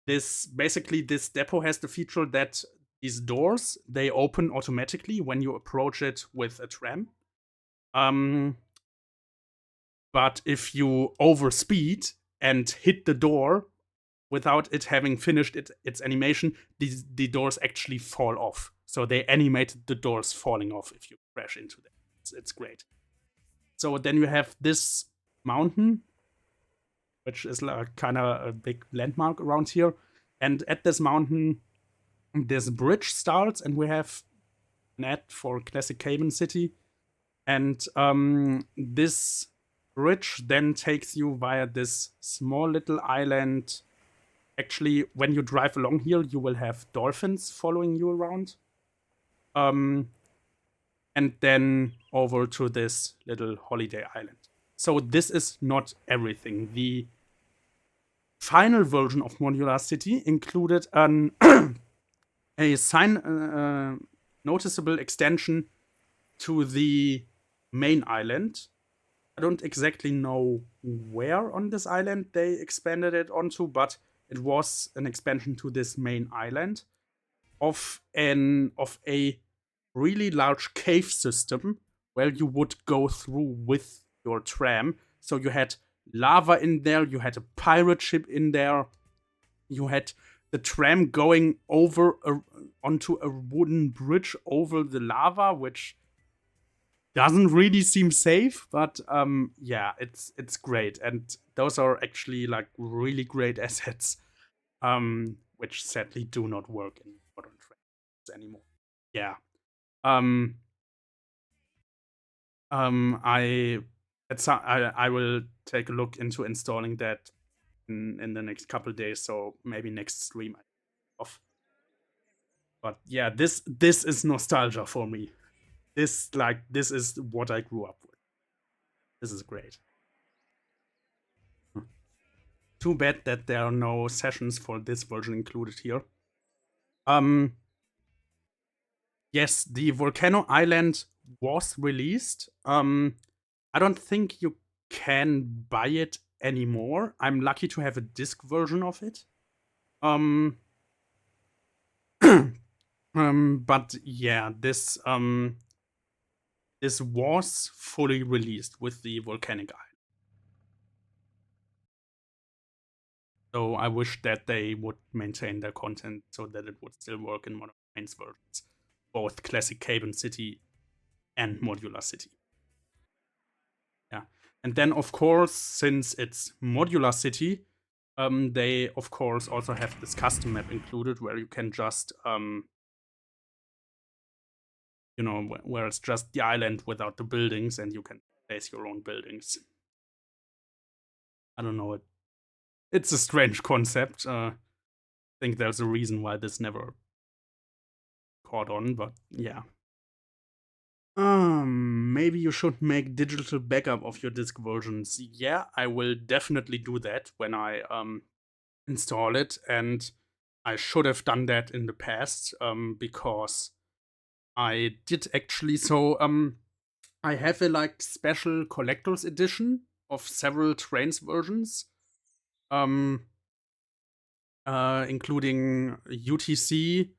this depot has the feature that these doors, they open automatically when you approach it with a tram. But if you overspeed and hit the door without it having finished its animation, the doors actually fall off. So they animated the doors falling off if you crash into them. It's great. So then you have this mountain, which is like kind of a big landmark around here. And at this mountain, this bridge starts, and we have an ad for Classic Haven City. And this bridge then takes you via this small little island actually, when you drive along here, you will have dolphins following you around. And then over to this little holiday island. So this is not everything. The final version of Modular City included an a noticeable extension to the main island. I don't exactly know where on this island they expanded it onto, but it was an expansion to this main island of a really large cave system where you would go through with your tram. So you had lava in there, you had a pirate ship in there, you had the tram going onto a wooden bridge over the lava, which doesn't really seem safe, but yeah, it's great, and those are actually like really great assets, which sadly do not work in modern trains anymore. Yeah. I will take a look into installing that in the next couple days, so maybe next stream off. But yeah, this is nostalgia for me. This is what I grew up with. This is great. Too bad that there are no sessions for this version included here. Yes, the Volcano Island was released. I don't think you can buy it anymore. I'm lucky to have a disc version of it. But yeah, this was fully released with the Volcanic Island. So I wish that they would maintain their content so that it would still work in modern Trains versions, both Classic Cave City and Modular City. Yeah, and then of course, since it's Modular City, they of course also have this custom map included where you can just where it's just the island without the buildings, and you can place your own buildings. I don't know, it's a strange concept. I think there's a reason why this never caught on, but yeah. Maybe you should make digital backup of your disk versions. Yeah, I will definitely do that when I install it, and I should have done that in the past, because I did actually. So I have a like special collector's edition of several Trains versions, including UTC,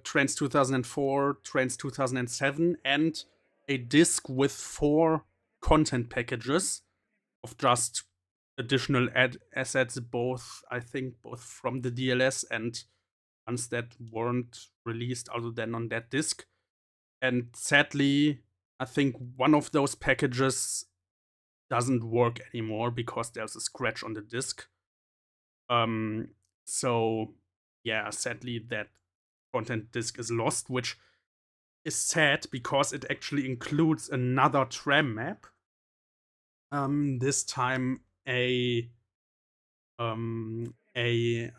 Trains 2004, Trains 2007, and a disc with 4 content packages of just additional assets, I think both from the DLS and ones that weren't released other than on that disc. And sadly, I think one of those packages doesn't work anymore because there's a scratch on the disc. So yeah, sadly that content disc is lost, which is sad because it actually includes another tram map. This time an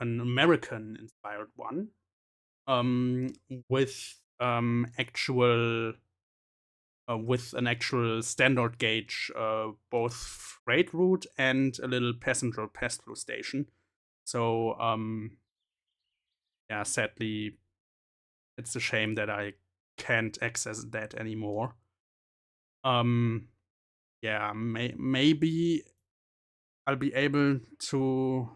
American inspired one. With an actual standard gauge, both freight route and a little passenger pass-through station. So yeah, sadly, it's a shame that I can't access that anymore. Yeah, maybe I'll be able to.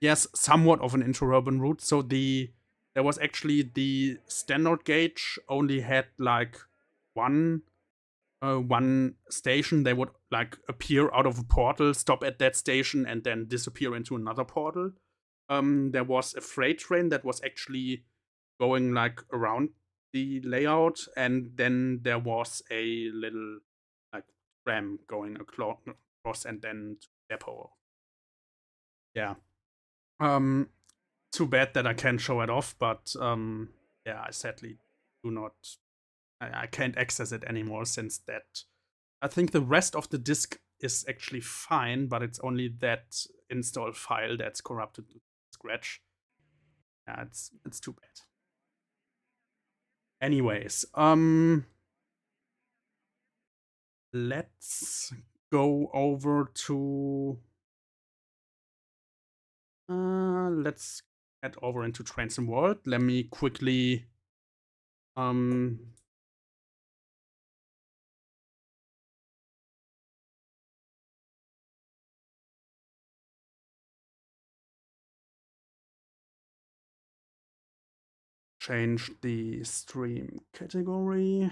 Yes, somewhat of an interurban route. So there was actually the standard gauge only had like one station. They would like appear out of a portal, stop at that station, and then disappear into another portal. There was a freight train that was actually going like around the layout, and then there was a little like tram going across and then to the depot. Yeah. Too bad that I can't show it off, but yeah, I sadly do not. I can't access it anymore since that. I think the rest of the disc is actually fine, but it's only that install file that's corrupted to scratch. Yeah, it's too bad. Anyways, let's go over to let's head over into Transcend World. Let me quickly change the stream category.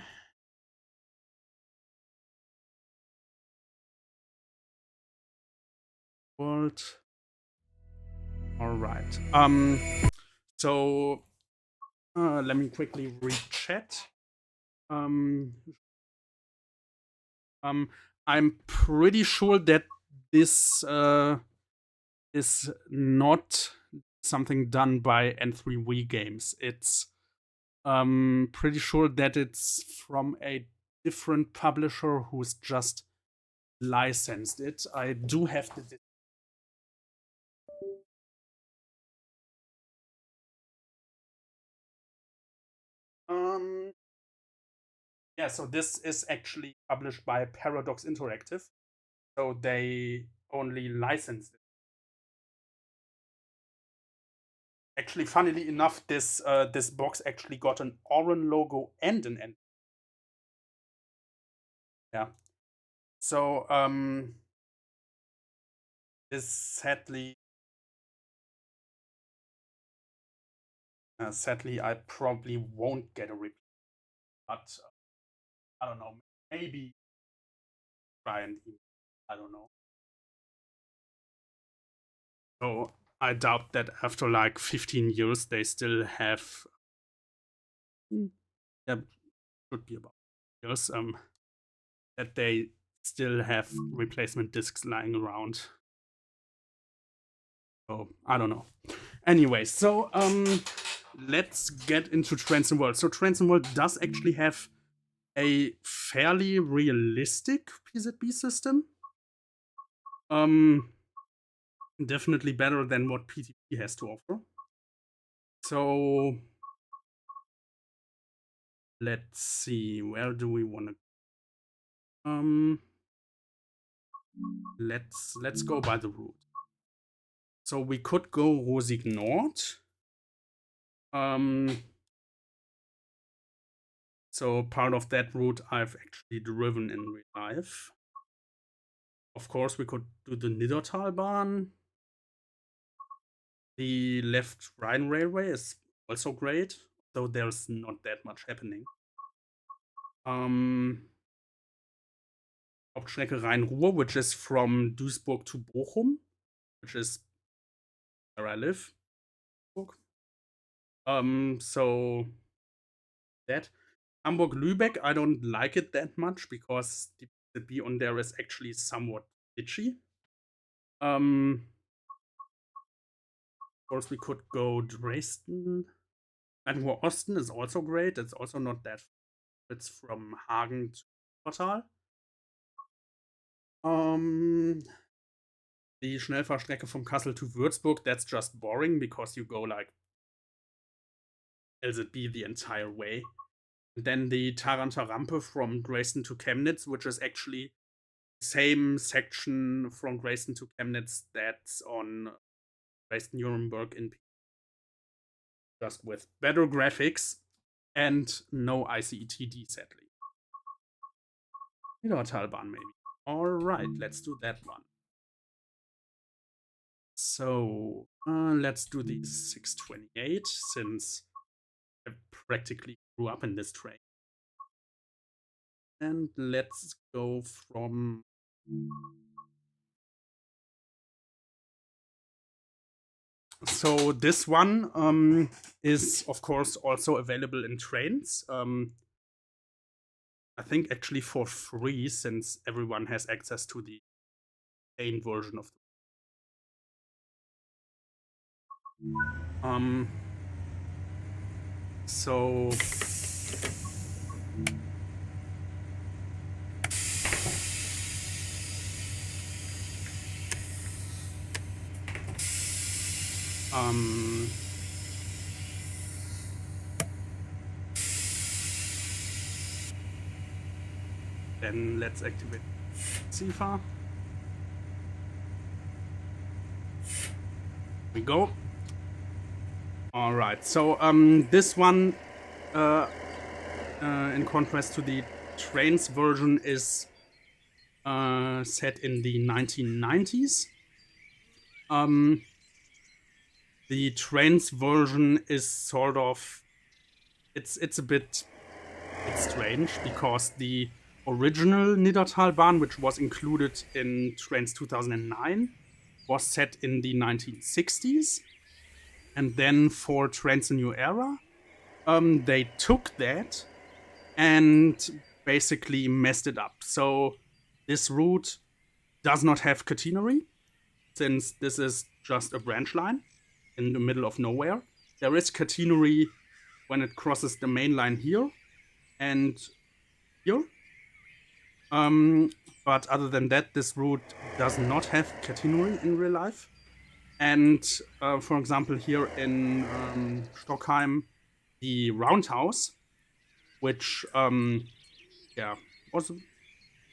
World. All right. So let me quickly read chat. I'm pretty sure that this is not something done by N3V Games. It's pretty sure that it's from a different publisher who's just licensed it. I do have the yeah, so this is actually published by Paradox Interactive. So they only licensed it. Actually, funnily enough, this box actually got an Oran logo and an N. Yeah. So this sadly I probably won't get a replay. But I don't know. Maybe try and I don't know. So I doubt that after like 15 years they still have. Yeah, should be about years. That they still have replacement discs lying around. So I don't know. Anyway, so let's get into Transcend World. So Transcend World does actually have a fairly realistic PZB system. Definitely better than what PTP has to offer. So let's see, where do we want to? Let's go by the route. So we could go Rosig Nord. So part of that route I've actually driven in real life. Of course, we could do the Niddertalbahn. The left Rhine Railway is also great, though there's not that much happening. Hauptstrecke Rhein-Ruhr, which is from Duisburg to Bochum, which is where I live. So that. Hamburg-Lübeck, I don't like it that much because the PZB on there is actually somewhat itchy. Of course, we could go Dresden. Mecklenburg-Osten is also great. It's also not that. It's from Hagen to Wuppertal. Die Schnellfahrstrecke from Kassel to Würzburg, that's just boring because you go like LZB the entire way. And then the Taranter Rampe from Dresden to Chemnitz, which is actually the same section from Dresden to Chemnitz that's on Dresden-Nuremberg in just with better graphics and no ICETD, sadly. Talbahn, maybe. Alright, let's do that one. So, let's do the 628, since I practically grew up in this train. And let's go from... So this one is, of course, also available in trains. I think actually for free, since everyone has access to the plain version of the so Then let's activate CIFA. We go. All right. So this one, in contrast to the trains version, is set in the 1990s. The trains version is sort of it's a bit strange because the original Niedertalbahn, which was included in Trains 2009, was set in the 1960s. And then for Trains a New Era, they took that and basically messed it up. So this route does not have catenary, since this is just a branch line in the middle of nowhere. There is catenary when it crosses the main line here and here. But other than that, this route does not have catenary in real life. And for example, here in Stockheim, the roundhouse, which was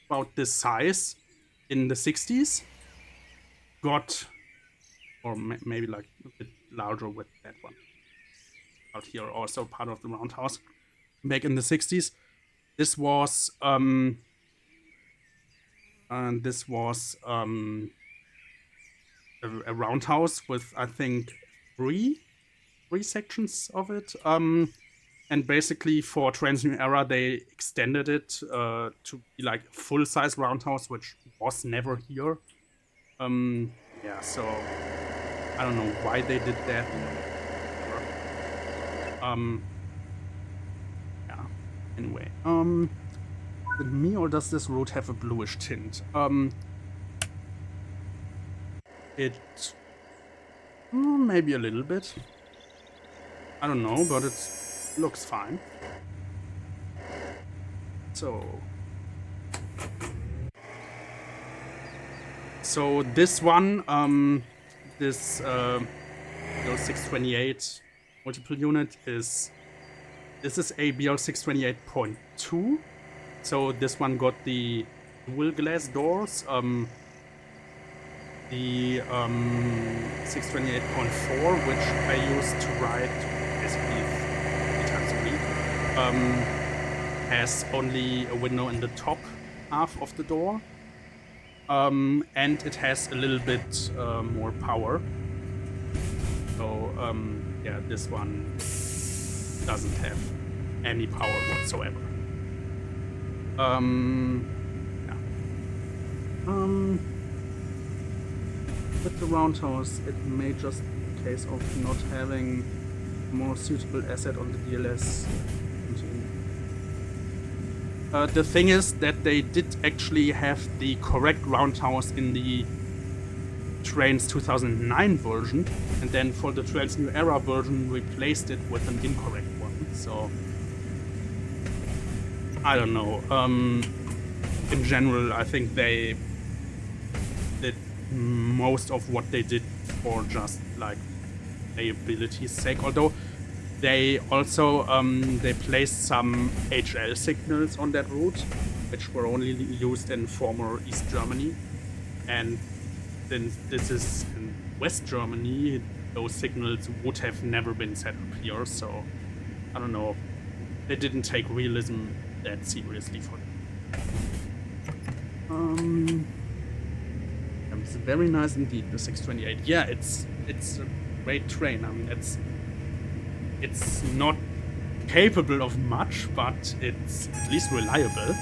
about this size in the 60s, got, or maybe like a bit larger with that one. Out here, also part of the roundhouse. Back in the 60s, this was a roundhouse with, I think, three sections of it. And basically for Trains New Era, they extended it to be like a full-size roundhouse, which was never here. Yeah, so I don't know why they did that. Yeah. Anyway, is it me or does this road have a bluish tint? It maybe a little bit. I don't know, but it looks fine. So this one, this 628 multiple unit this is a BL628.2. So this one got the dual glass doors. The 628.4, which I used to ride basically 3 times a week, has only a window in the top half of the door. And it has a little bit more power. So yeah, this one doesn't have any power whatsoever. Yeah. With the roundhouse, it may just be a case of not having a more suitable asset on the DLS. The thing is that they did actually have the correct roundhouse in the Trains 2009 version, and then for the Trains New Era version replaced it with an incorrect one. So I don't know. In general, I think they did most of what they did for just like playability's sake. Although they also they placed some HL signals on that route, which were only used in former East Germany, and since this is in West Germany, those signals would have never been set up here. So I don't know. They didn't take realism that seriously for them. It's very nice indeed, the 628. Yeah, it's a great train. I mean, it's not capable of much, but it's at least reliable.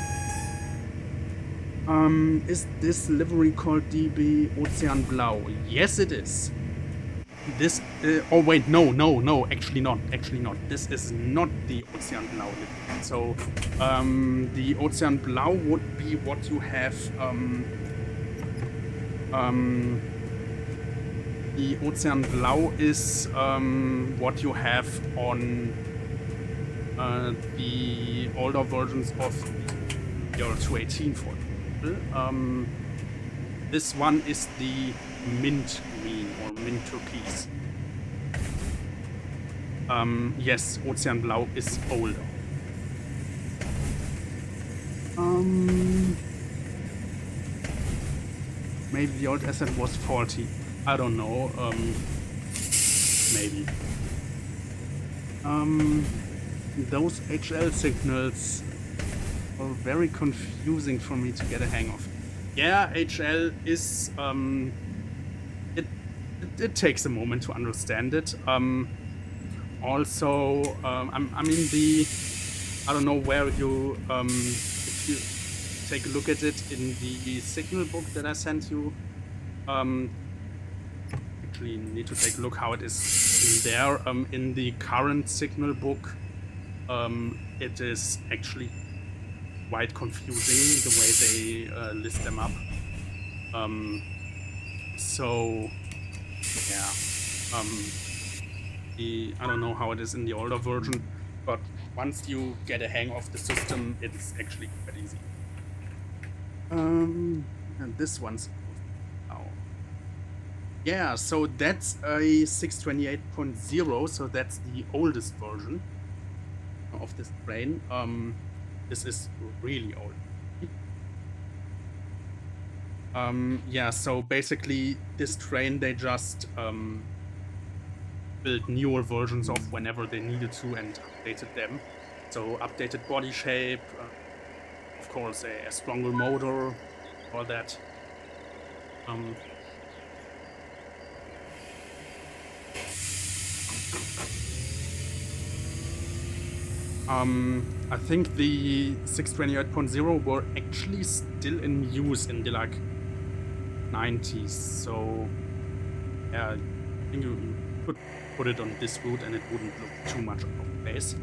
Is this livery called DB Ozean Blau? Yes, it is. This, oh wait, no, actually not. This is not the Ozean Blau livery. So, the Ozean Blau would be what you have, the Ozean Blau is what you have on the older versions of the 218, for example. This one is the mint green or mint turquoise. Yes, Ocean Blau is older. Maybe the old asset was faulty. I don't know. Maybe. Those HL signals are very confusing for me to get a hang of. Yeah, HL is it takes a moment to understand it. Also, I mean I don't know where you if you take a look at it in the signal book that I sent you. Actually need to take a look how it is in there. In the current signal book, it is actually quite confusing the way they list them up. So yeah, I don't know how it is in the older version, but once you get a hang of the system, it's actually quite easy. And this one's yeah, so that's a 628.0, so that's the oldest version of this train. This is really old. Yeah, so basically this train they just built newer versions of whenever they needed to and updated them. So updated body shape, of course a stronger motor, all that. I think the 628.0 were actually still in use in the like 90s, so yeah, I think you could put it on this route and it wouldn't look too much out of place.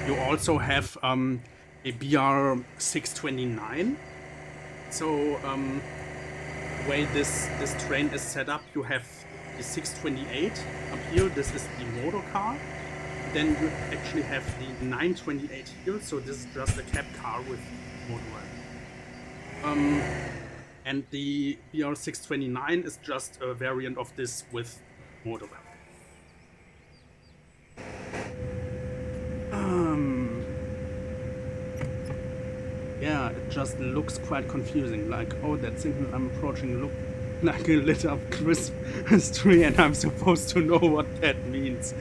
You also have a BR629. So the way this train is set up, you have the 628 up here. This is the motor car. Then you actually have the 928 here. So this is just a cab car with motor. And the BR629 is just a variant of this with motor. Yeah, it just looks quite confusing. Like, oh, that signal I'm approaching look like a lit up Christmas tree, and I'm supposed to know what that means.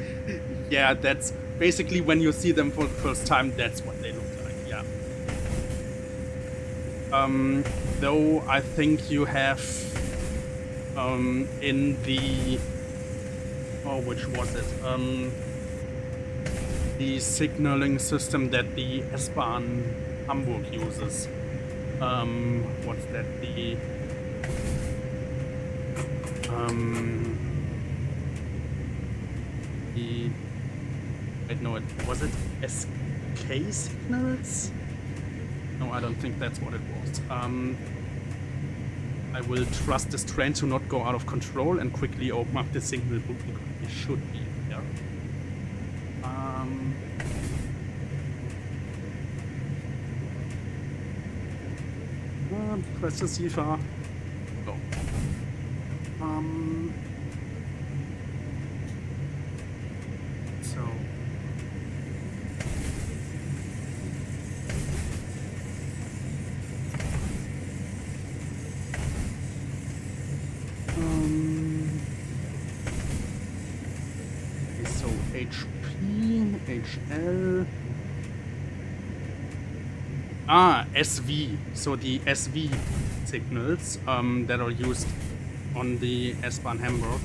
Yeah, that's basically when you see them for the first time, that's what they look like. Yeah. Though I think you have in the which was it? The signaling system that the S-Bahn Hamburg uses. What's that? The wait, no, was it SK signals? No, I don't think that's what it was. I will trust this train to not go out of control and quickly open up the signal book because it should be there. Press the Sifa. Go. So. So HP, HL. SV. So the SV signals that are used on the S-Bahn Hamburg.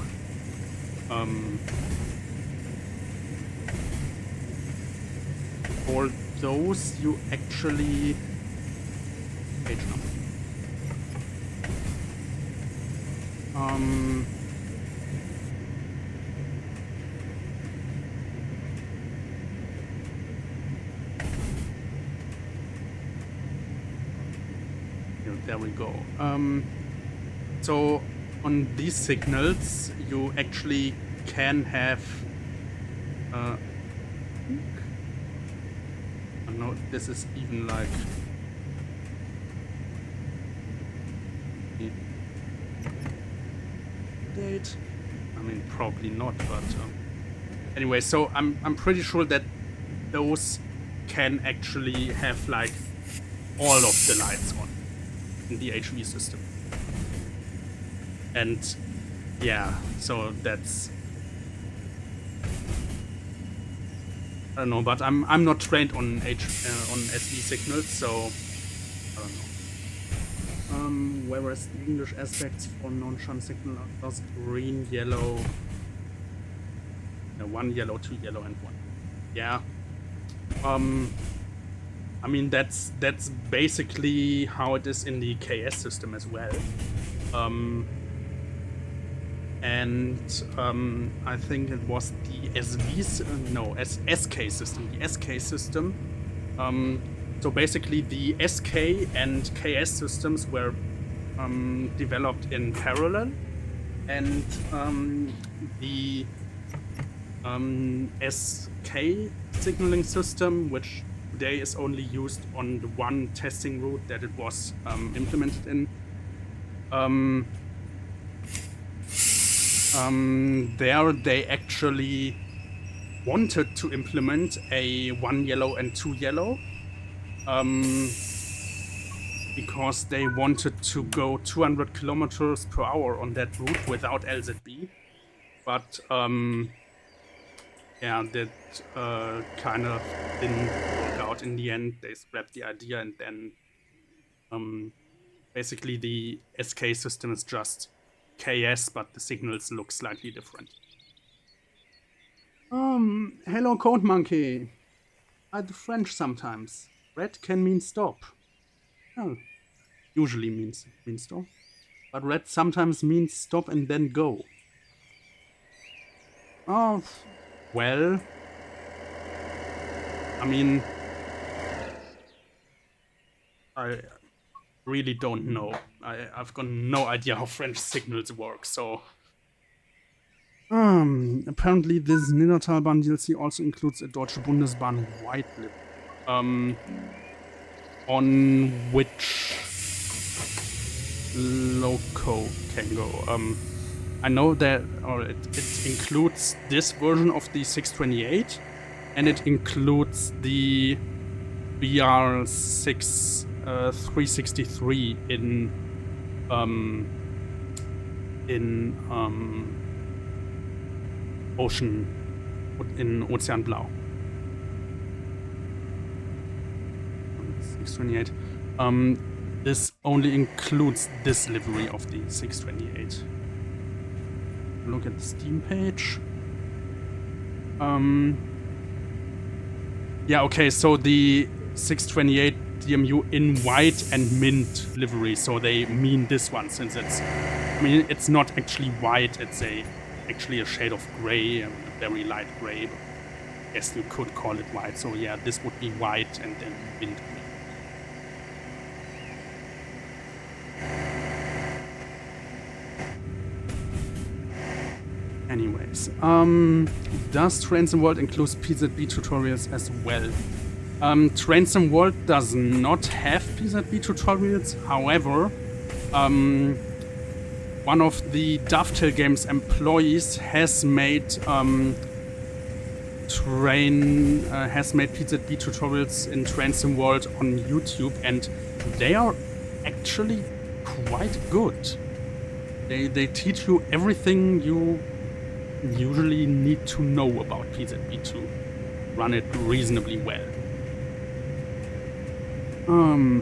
For those, you actually page number. There we go. So on these signals, you actually can have. No, this is even like. 8? I mean, probably not, but anyway, so I'm pretty sure that those can actually have like all of the lights on in the HV system. And yeah, so that's, I don't know, but I'm not trained on SV signals, so I don't know. Whereas the English aspects for non-shunt signal are just green, yellow, 1 yellow, 2 yellow, and 1. Yeah. I mean that's basically how it is in the KS system as well. I think it was the SK system. The SK system. So basically, the SK and KS systems were developed in parallel, and the SK signaling system, which today is only used on the one testing route that it was implemented in. There they actually wanted to implement a 1 yellow and 2 yellow, because they wanted to go 200 kilometers per hour on that route without LZB, but yeah, that kind of didn't work out in the end. They scrapped the idea, and then basically the SK system is just KS, but the signals look slightly different. Hello Code Monkey. I do French sometimes. Red can mean stop. Oh, usually means stop. But red sometimes means stop and then go. Oh, well. I mean, I really don't know. I've got no idea how French signals work, so... apparently this Niddertalbahn DLC also includes a Deutsche Bundesbahn white lip. On which loco can go? I know that it includes this version of the 628, and it includes the BR6 363 in Ocean Blau. 628. This only includes this livery of the 628. Look at the Steam page. Yeah, okay, so the 628 DMU in white and mint livery, so they mean this one, since it's, I mean, it's not actually white, it's actually a shade of gray, a very light gray. I guess you could call it white, so yeah, this would be white and then mint green. Anyways, does Trains in World include PZB tutorials as well? Trains in World does not have PZB tutorials, however, one of the Dovetail Games employees has made PZB tutorials in Trains in World on YouTube, and they are actually quite good. They teach you everything you usually need to know about PZB to run it reasonably well.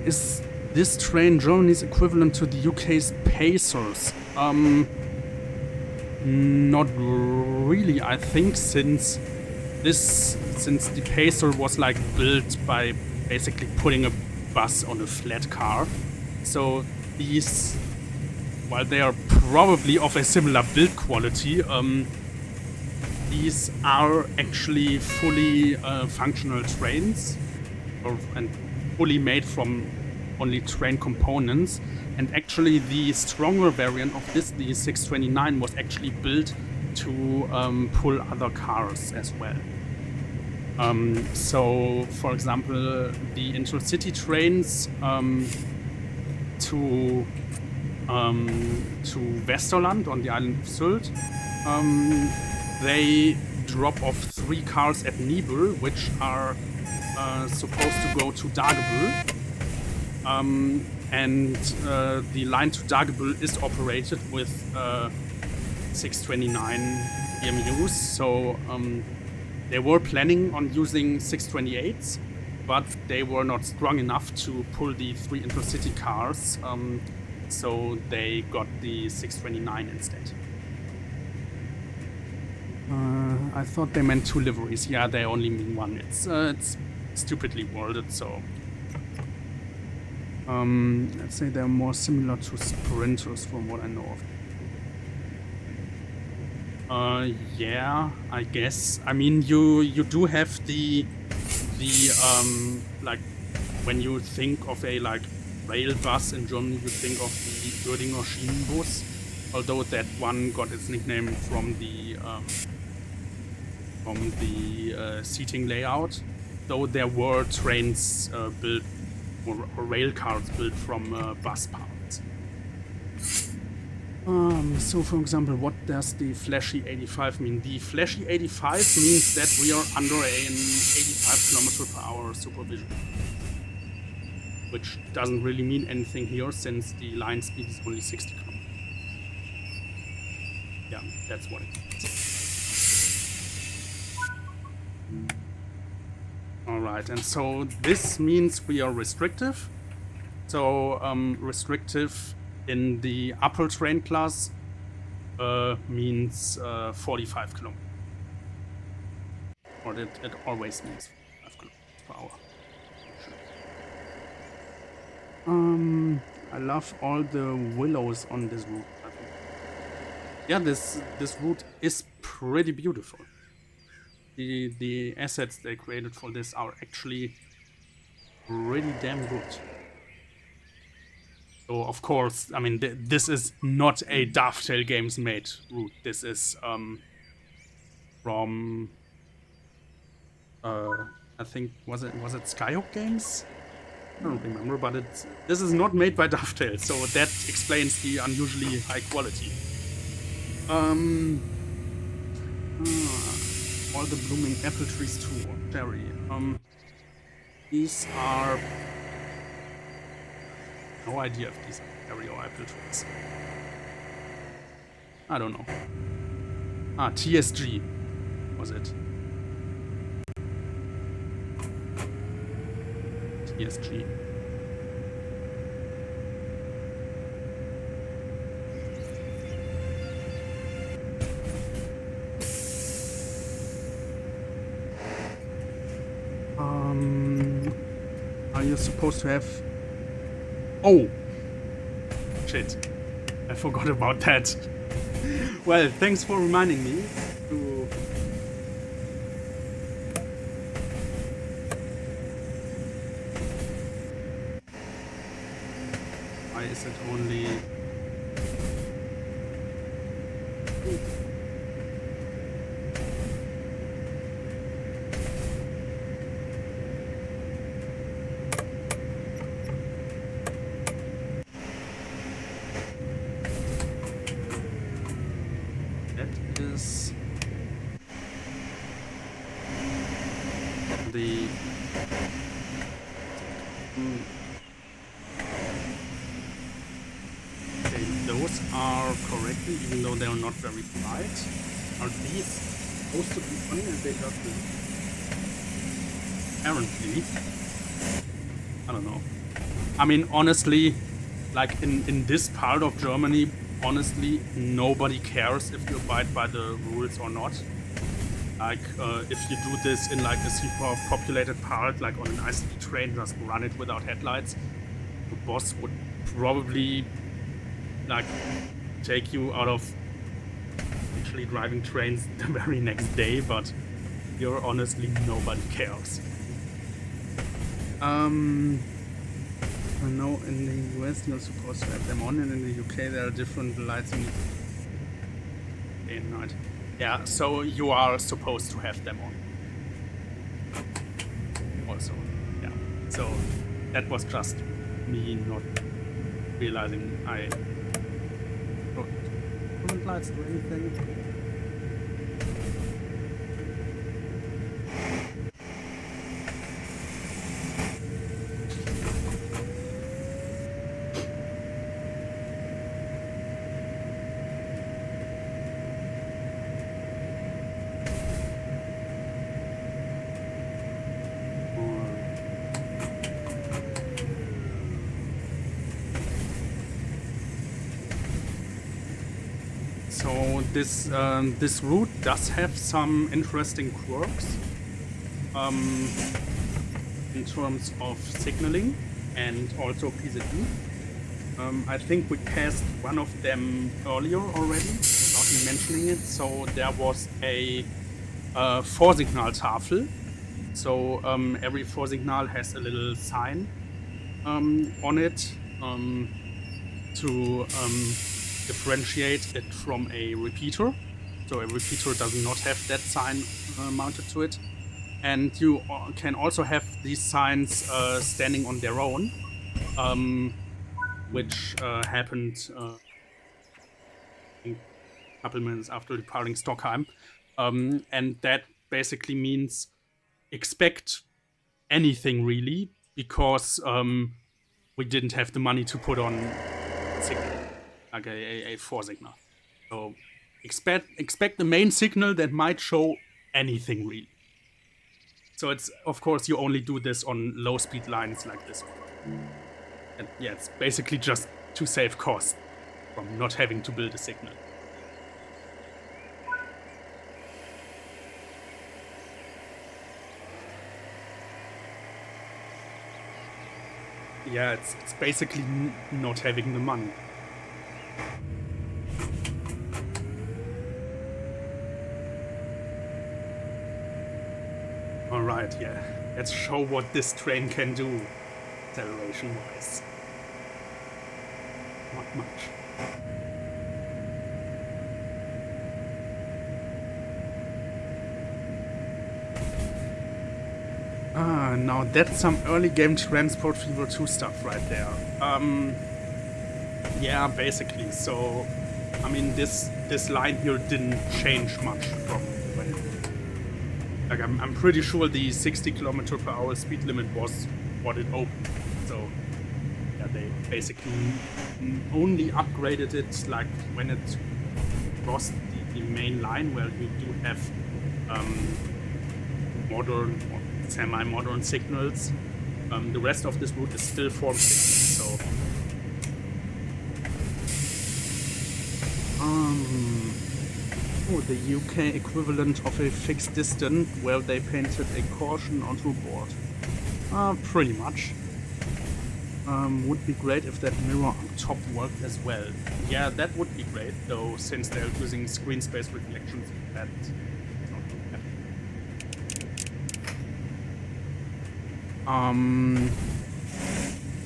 Is this train Germany's equivalent to the UK's Pacers? Not really, I think, since the Pacer was like built by basically putting a bus on a flat car. So these, while they are probably of a similar build quality, these are actually fully functional trains, and fully made from only train components. And actually the stronger variant of this, the 629, was actually built to pull other cars as well. So, for example, the intercity trains to to Westerland on the island of Sylt. They drop off 3 cars at Nibel, which are supposed to go to Dagebüll. And the line to Dagebüll is operated with 629 EMUs, so they were planning on using 628s, but they were not strong enough to pull the 3 intercity cars, so they got the 629 instead. I thought they meant 2 liveries. Yeah, they only mean 1. It's stupidly worded, so... let's say they're more similar to sprinters from what I know of. Yeah, I guess. I mean, you do have the like, when you think of a, like, rail bus in Germany, you think of the Uerdinger Schienenbus, although that one got its nickname from the seating layout, though there were trains built, or rail cars built from bus parts. So for example, what does the flashy 85 mean? The flashy 85 means that we are under an 85 km/h supervision, which doesn't really mean anything here since the line speed is only 60 km. Yeah, that's what it means. Alright, and so this means we are restrictive. So restrictive in the upper train class means 45 km. Or it always means 45 km/h. I love all the willows on this route. I think. Yeah, this route is pretty beautiful. The assets they created for this are actually pretty damn good. So of course, I mean, this is not a Dovetail Games made route. This is from I think was it Skyhook Games? I don't remember, but this is not made by Dovetail, so that explains the unusually high quality. All the blooming apple trees too, or cherry. These are... No idea if these are cherry or apple trees. I don't know. Ah, TSG was it. TSG. Are you supposed to have... Oh! Shit. I forgot about that. Well, thanks for reminding me to... Why is it only... even though they are not very bright. Are these supposed to be funny and they just do? Apparently. I don't know. I mean, honestly, like in this part of Germany, honestly, nobody cares if you abide by the rules or not. Like, if you do this in like a super populated part, like on an ICE train, just run it without headlights, the boss would probably, like, take you out of actually driving trains the very next day, but here honestly nobody cares. I know in the US you're supposed to have them on, and in the UK there are different lights in day and night. Yeah, so you are supposed to have them on. Also, yeah. So that was just me not realizing I instrument lights do anything? So this route does have some interesting quirks in terms of signaling and also PZB. I think we passed one of them earlier already without me mentioning it. So there was a Vorsignaltafel. So every Vorsignal has a little sign on it to differentiate it from a repeater. So a repeater does not have that sign mounted to it. And you can also have these signs standing on their own, which happened a couple minutes after departing Stockholm. And that basically means expect anything really, because we didn't have the money to put on signal, like a four signal. So expect the main signal that might show anything really. So it's, of course, you only do this on low speed lines like this one. And yeah, it's basically just to save cost from not having to build a signal. Yeah, it's basically not having the money. Alright, yeah. Let's show what this train can do, acceleration-wise. Not much. Ah, now that's some early game Transport Fever 2 stuff right there. Yeah, basically. So, I mean, this line here didn't change much from when it... Like, I'm pretty sure the 60 km/h speed limit was what it opened. So, yeah, they basically only upgraded it, like, when it crossed the main line, where you do have modern or semi-modern signals. The rest of this route is still form signal, so... Oh, the UK equivalent of a fixed distance, where they painted a caution onto a board. Pretty much. Would be great if that mirror on top worked as well. Yeah, that would be great, though, since they're using screen space reflections, that's not happening.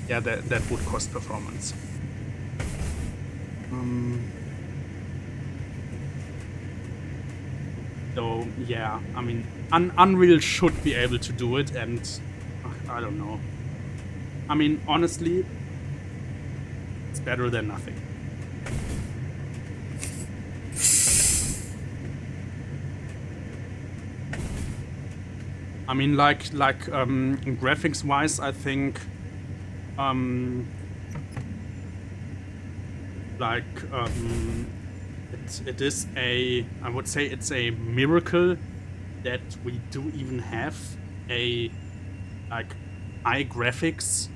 Yeah, that would cost performance. So yeah, I mean, Unreal should be able to do it, and I don't know. I mean, honestly, it's better than nothing. I mean, like graphics-wise, I think, it is I would say it's a miracle that we do even have a high graphics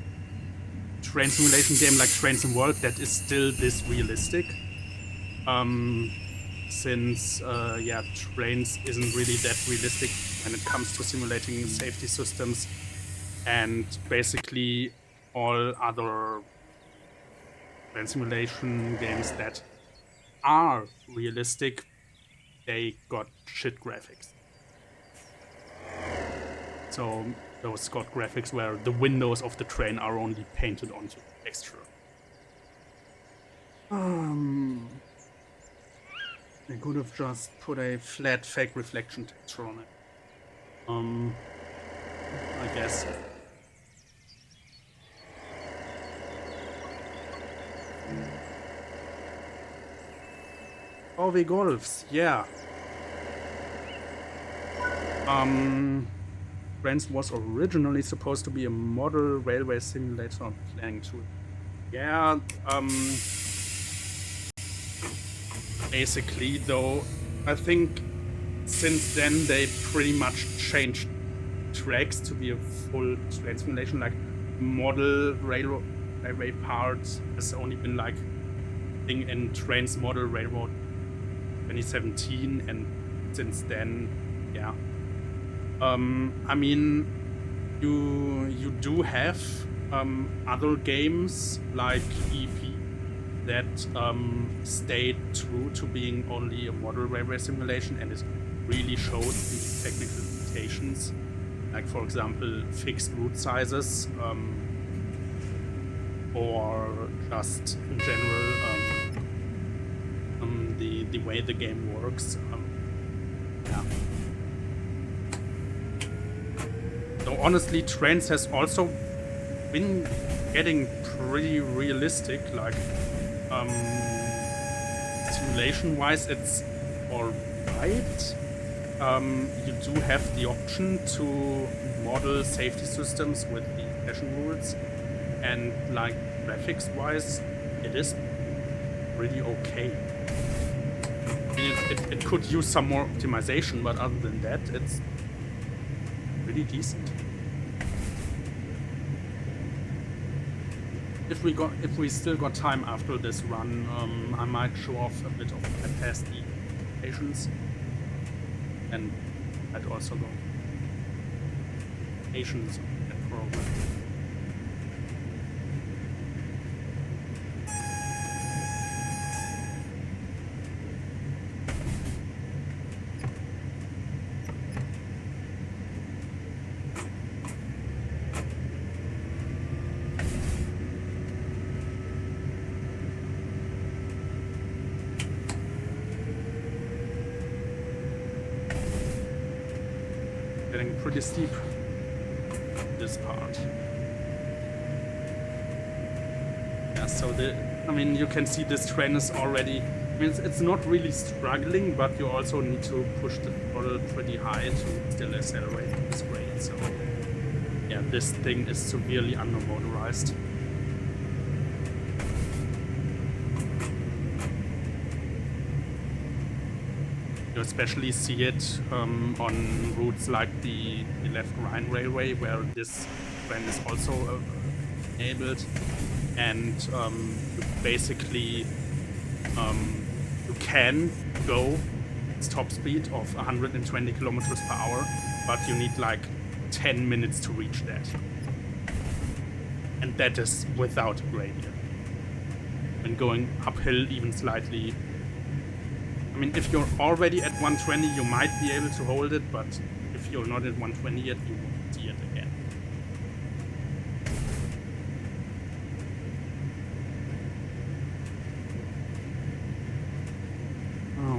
train simulation game like Train Sim World that is still this realistic. Since yeah, Trains isn't really that realistic when it comes to simulating safety systems, and basically all other train simulation games that are realistic, they got shit graphics. So those got graphics where the windows of the train are only painted onto the texture. They could have just put a flat fake reflection texture on it. I guess. VW Golfs, yeah. Trains was originally supposed to be a model railway simulator planning tool. Yeah, basically, though, I think since then they pretty much changed tracks to be a full train simulation. Like, model railway parts has only been like thing in Trains Model Railroad 2017, and since then, yeah. I mean, you do have other games like EP that stayed true to being only a model railway simulation, and it really shows the technical limitations. Like, for example, fixed route sizes, or just in general the way the game works. Yeah. So honestly, Trains has also been getting pretty realistic. Like, simulation-wise, it's alright. You do have the option to model safety systems with the session rules, and like graphics-wise, it is pretty okay. I mean, it could use some more optimization, but other than that, it's pretty decent. If we still got time after this run, I might show off a bit of capacity patience, and I'd also go patience on that program. Getting pretty steep, this part. Yeah, so I mean, you can see this train is already, I mean, it's not really struggling, but you also need to push the throttle pretty high to still accelerate this grade. So yeah, this thing is severely under-motorized. You especially see it on routes like the Left Rhine Railway, where this train is also enabled, and you basically you can go its top speed of 120 kilometers per hour, but you need like 10 minutes to reach that, and that is without a gradient. And going uphill even slightly. I mean, if you're already at 120, you might be able to hold it, but if you're not at 120 yet, you won't see it again.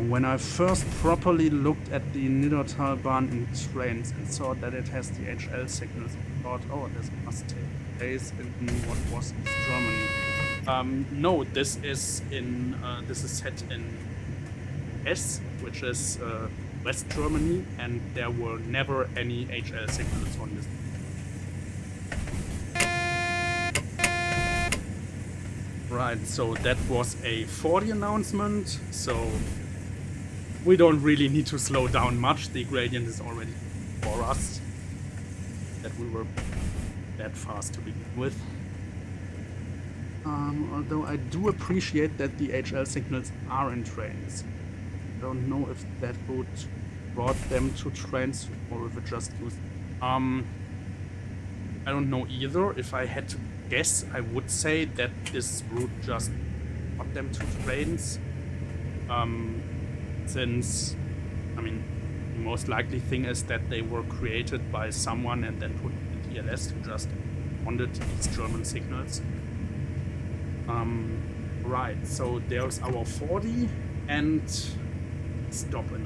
When I first properly looked at the Niedertalbahn in Trains and saw that it has the HL signals, I thought, oh, this must take place in what was East Germany. No, this is set in S, which is West Germany, and there were never any HL signals on this. Right, so that was a 40 announcement, so we don't really need to slow down much. The gradient is already for us, that we were that fast to begin with. Although I do appreciate that the HL signals are in Trains. I don't know if that route brought them to Trains or if it just used. I don't know either. If I had to guess, I would say that this route just brought them to Trains. Since, I mean, the most likely thing is that they were created by someone and then put in TLS who just wanted these German signals. Right, so there's our 40 and stop it.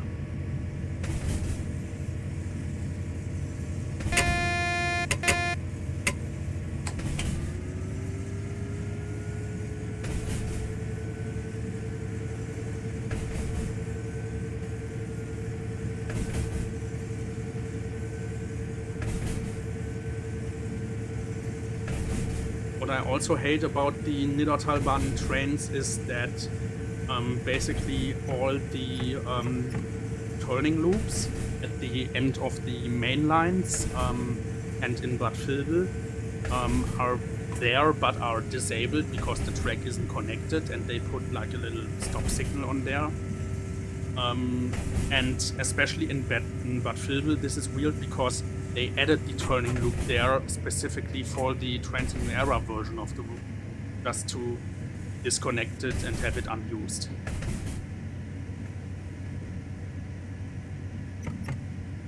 what I also hate about the Niedertalbahn trains is that basically all the turning loops at the end of the main lines and in Bad Vilbel are there but are disabled because the track isn't connected, and they put like a little stop signal on there. And especially in Bad Vilbel, this is weird because they added the turning loop there specifically for the Trans-Signal Era version of the route, just to disconnect it and have it unused.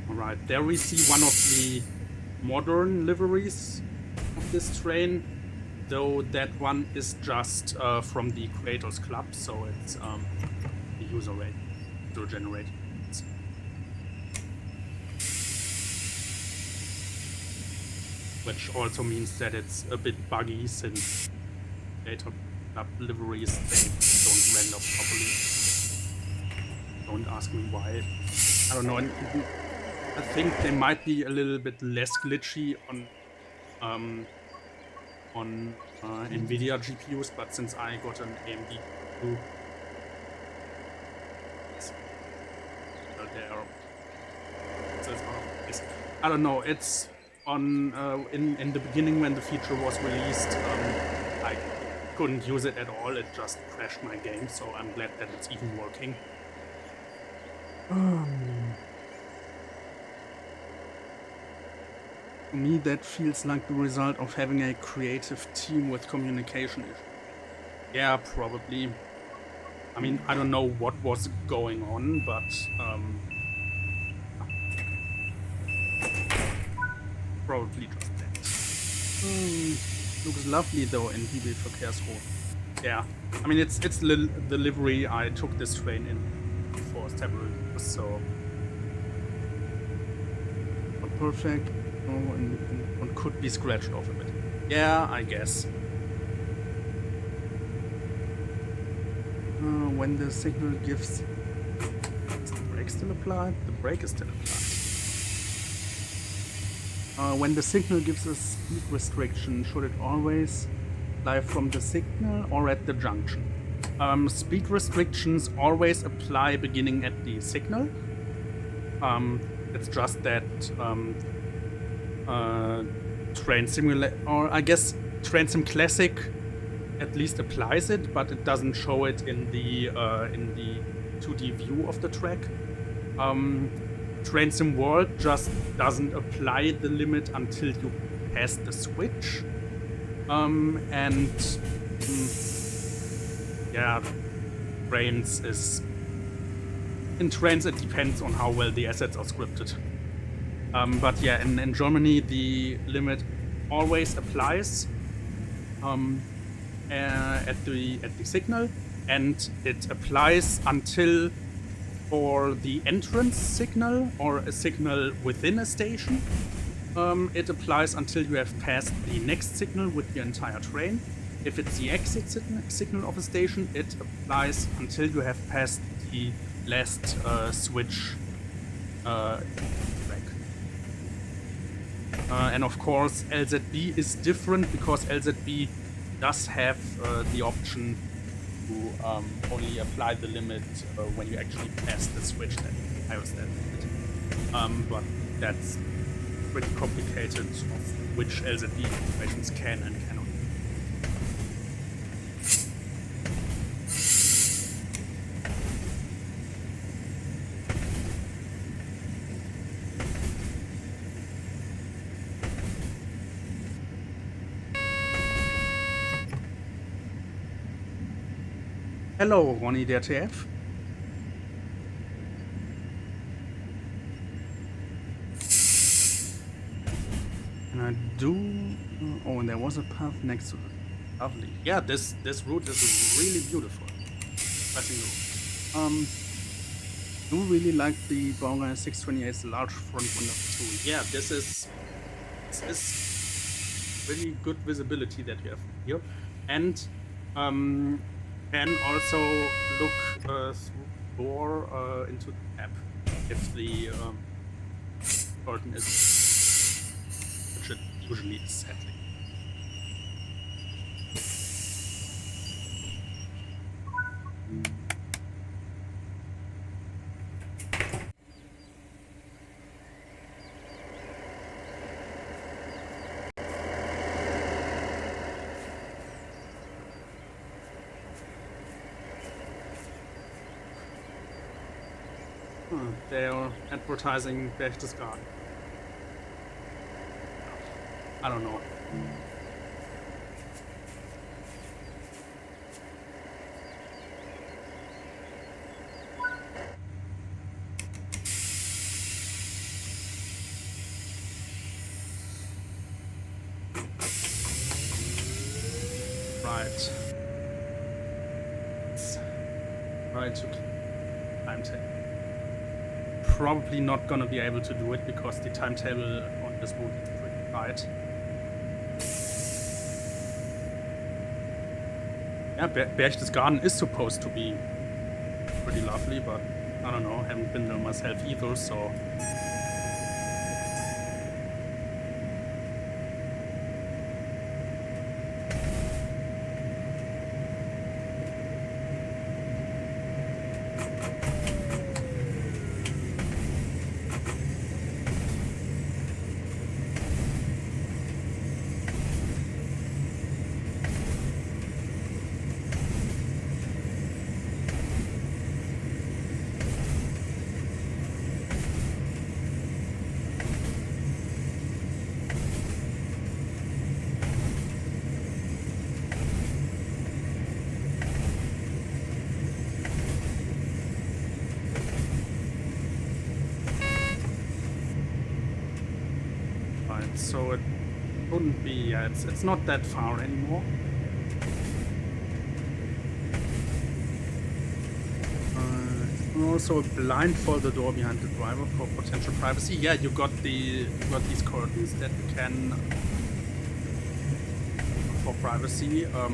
Alright, there we see one of the modern liveries of this train, though that one is just from the Creators Club, so it's the user rate to generate. Which also means that it's a bit buggy since Creator Club liveries they don't render properly. Don't ask me why. I don't know. I think they might be a little bit less glitchy on NVIDIA GPUs, but since I got an AMD GPU, I don't know. It's on in the beginning when the feature was released. I couldn't use it at all. It just crashed my game. So I'm glad that it's even working. To me, that feels like the result of having a creative team with communication issues. Yeah, probably. I mean, I don't know what was going on, but probably just that. Looks lovely though in PB Verkehrsrot. Yeah, I mean it's the livery I took this train in for several years, so not perfect. Oh, and one could be scratched off a bit. Yeah, I guess. When the signal gives... Is the brake still applied? The brake is still applied. When the signal gives a speed restriction, should it always apply from the signal or at the junction? Speed restrictions always apply beginning at the signal. It's just that Train Simulator, or I guess Transim Classic at least applies it, but it doesn't show it in the 2D view of the track. Transim World just doesn't apply the limit until you pass the switch. Yeah, Trains is... In Trains it depends on how well the assets are scripted. But yeah, in Germany the limit always applies at the signal, and it applies until for the entrance signal or a signal within a station. It applies until you have passed the next signal with your entire train. If it's the exit signal of a station, it applies until you have passed the last switch track. And of course, LZB is different because LZB does have the option to only apply the limit when you actually pass the switch that hires that limit. But that's pretty complicated of which LZB configurations can and cannot. Hello, Ronny der TF. And I do... Oh, and there was a path next to it. Lovely. Yeah, this route is really beautiful. Do really like the Baureihe 628's large front window too. Yeah, this is really good visibility that we have here. And can also look through the door into the app if the curtain is, which it usually is, sadly. They're advertising Berchtesgaden. I don't know. Right. Right to timetable. Probably not gonna be able to do it because the timetable on this route is pretty tight. Yeah, Berchtesgaden is supposed to be pretty lovely, but I don't know, haven't been there myself either, so. So it wouldn't be, yeah, it's not that far anymore. Also a blindfolded door behind the driver for potential privacy. Yeah, you got these curtains that you can for privacy. Other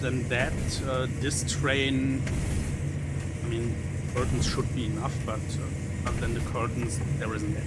than that, this train, I mean, curtains should be enough, but other than the curtains, there isn't any.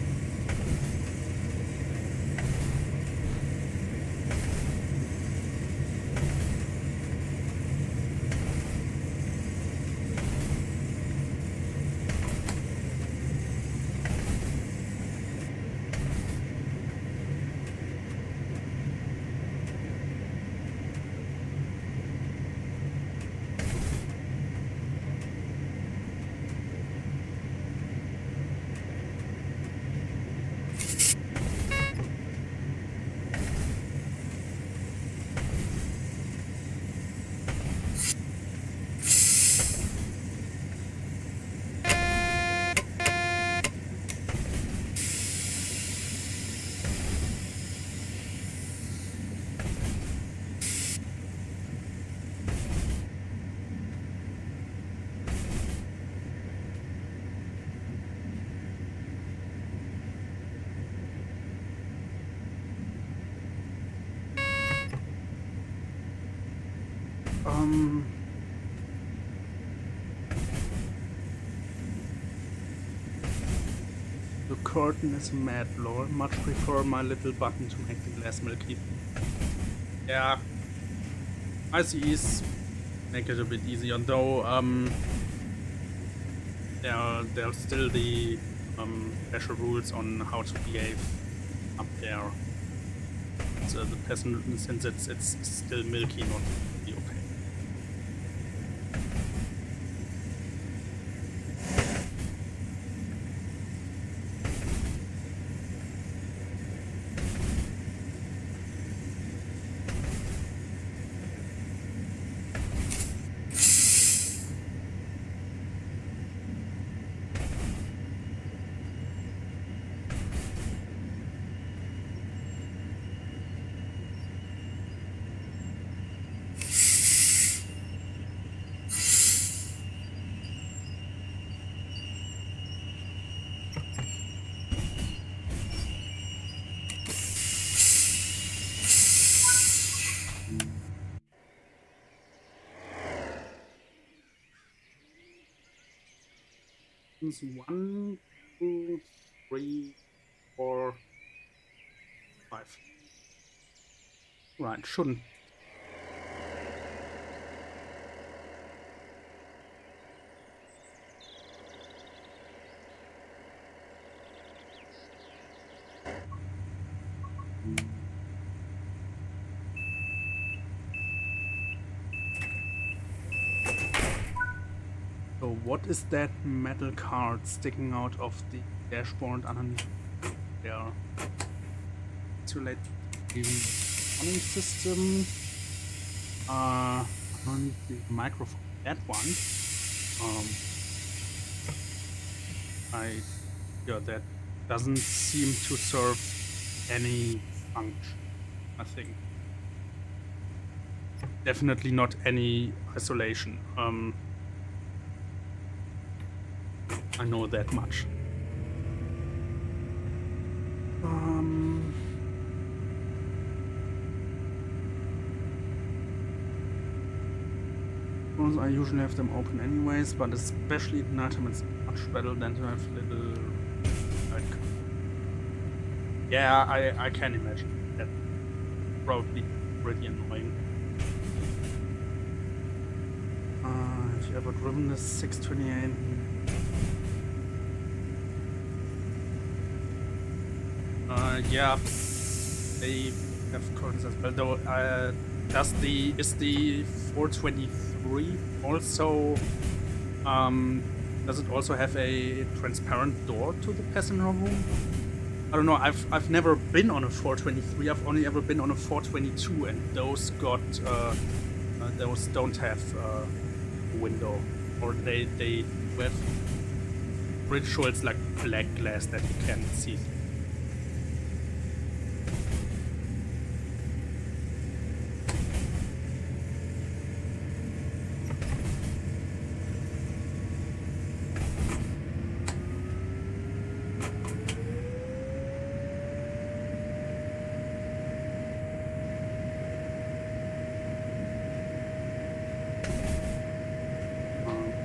The curtain is mad lol. Much prefer my little button to make the glass milky. Yeah, ICEs make it a bit easier, though there's still the special rules on how to behave up there. So the passenger, since it's still milky, not really okay. One, two, three, four, five. Right, shouldn't. So what is that metal card sticking out of the dashboard underneath there? It's related to the running system. Underneath the microphone. That one. That doesn't seem to serve any function, I think. Definitely not any isolation. I know that much. I usually have them open anyways, but especially at nighttime it's much better than to have little, like, yeah, I can imagine that. Probably pretty annoying. Have you ever driven this 628? Yeah, they have curtains as well. Though, is the 423 also? Does it also have a transparent door to the passenger room? I don't know. I've never been on a 423. I've only ever been on a 422, and those don't have a window, or they have pretty sure it's like black glass that you can't see.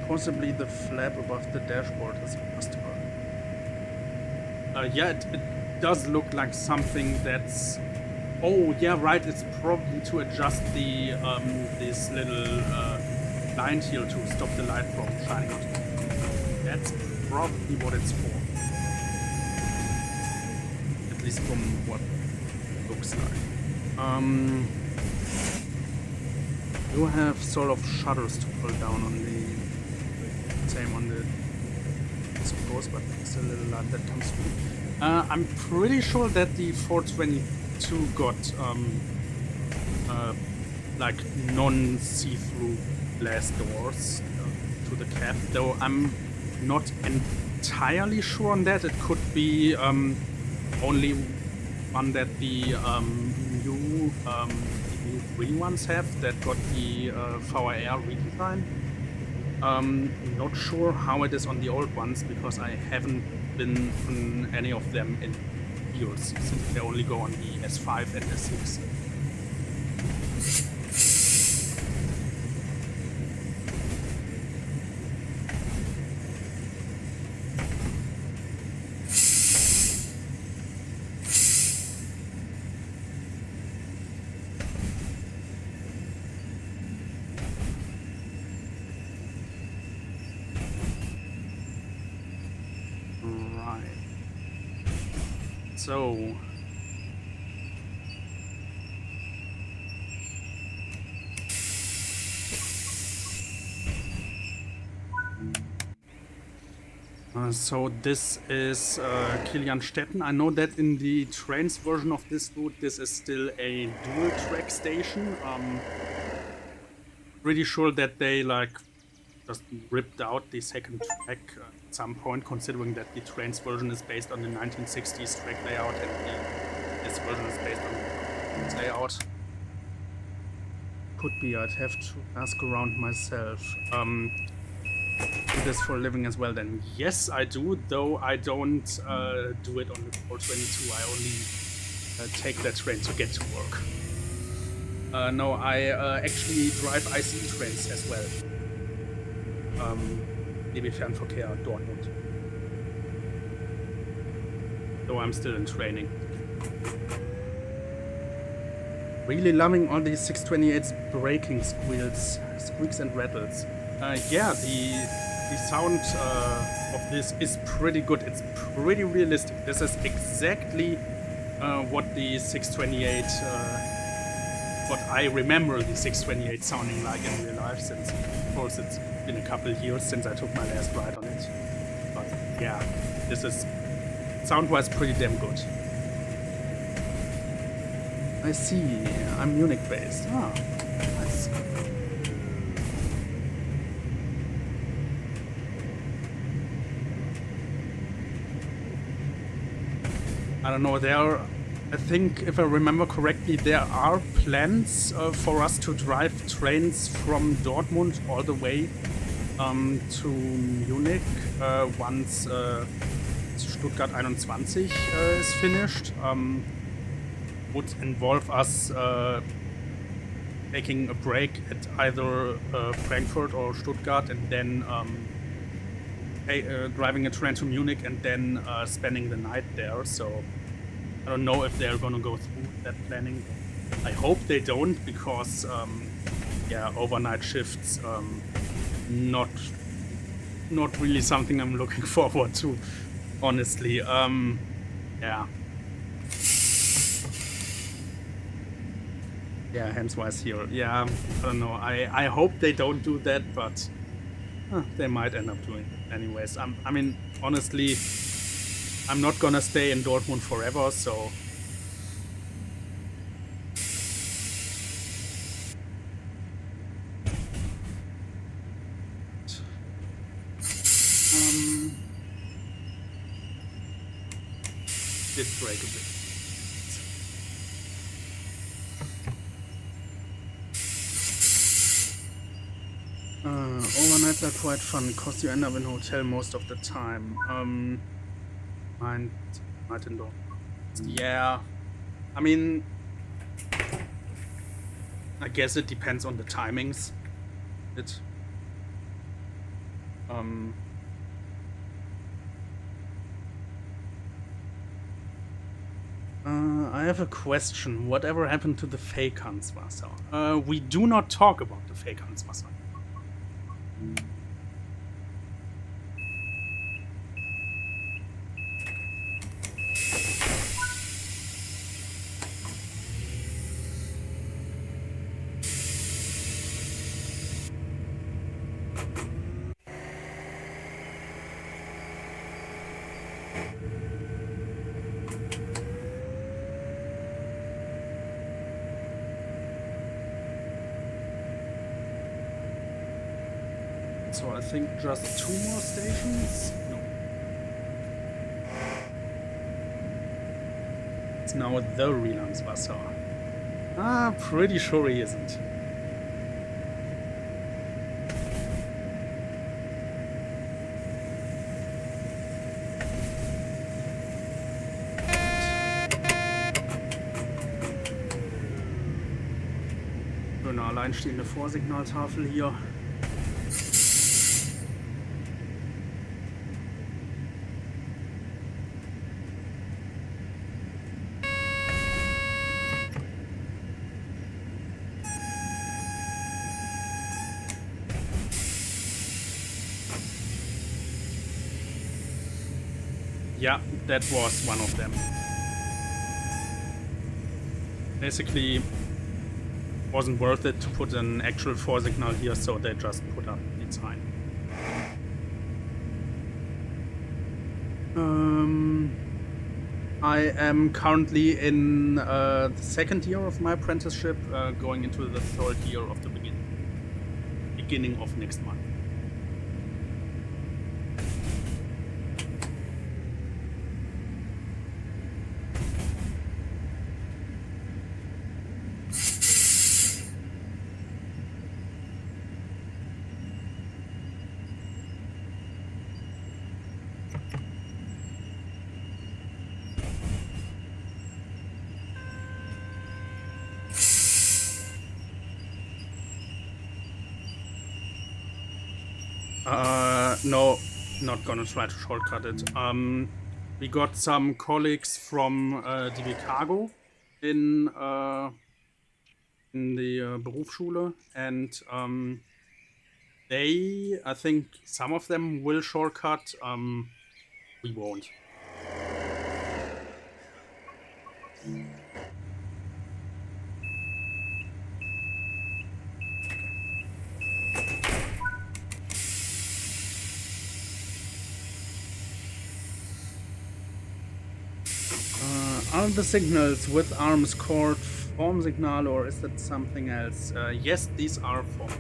Possibly the flap above the dashboard is a customer. Yeah, it does look like something that's... Oh, yeah, right, it's probably to adjust the this little blind here to stop the light from shining on. That's probably what it's for. At least from what it looks like. You have sort of shutters to pull down on the... Same on the, of course, but it's a little light that comes through. I'm pretty sure that the 422 got like non-see-through glass doors to the cab, though I'm not entirely sure on that. It could be only one that the new green ones have that got the VRR redesign. Not sure how it is on the old ones because I haven't been on any of them in years since they only go on the S5 and S6. So, so this is Kilianstetten. I know that in the trains version of this route, this is still a dual track station. Pretty sure that they like just ripped out the second track at some point, considering that the trains version is based on the 1960s track layout and this version is based on the layout. Could be. I'd have to ask around myself. Do this for a living as well then? Yes, I do, though I don't do it on the 422. I only take that train to get to work. No, I actually drive ICE trains as well. DB Fernverkehr Dortmund. Though I'm still in training. Really loving all these 628's braking squeaks and rattles. Yeah, the sound of this is pretty good. It's pretty realistic. This is exactly what the 628, what I remember the 628 sounding like in real life, since of course it's been a couple years since I took my last ride on it. But yeah, this is sound-wise pretty damn good. I see. I'm Munich-based. Ah, nice. I don't know, I think, if I remember correctly, there are plans for us to drive trains from Dortmund all the way to Munich once Stuttgart 21 is finished. Would involve us taking a break at either Frankfurt or Stuttgart and then driving a train to Munich and then spending the night there. So I don't know if they're gonna go through that planning. I hope they don't, because yeah, overnight shifts not really something I'm looking forward to, honestly. Yeah. Yeah, hands-wise here. Yeah, I don't know. I hope they don't do that, but they might end up doing it anyways. I mean, honestly, I'm not gonna stay in Dortmund forever, so... did break a bit. Overnights are quite fun, cause you end up in a hotel most of the time. Might in Dortmund. Yeah, I mean, I guess it depends on the timings. I have a question. Whatever happened to the fake Hanswasser? We do not talk about the fake Hanswasser. So I think just 2 more stations? No. It's now the real Hanswasser. Ah, pretty sure he isn't. Schöne alleinstehende Vorsignaltafel hier. Yeah, that was one of them. Basically, wasn't worth it to put an actual Vorsignal here, so they just put up the sign. I am currently in the 2nd year of my apprenticeship, going into the 3rd year of the beginning of next month. No, not gonna try to shortcut it. We got some colleagues from DB Cargo in the Berufsschule, and I think some of them will shortcut, we won't. Are the signals with arms called form signal or is that something else? Yes, these are form.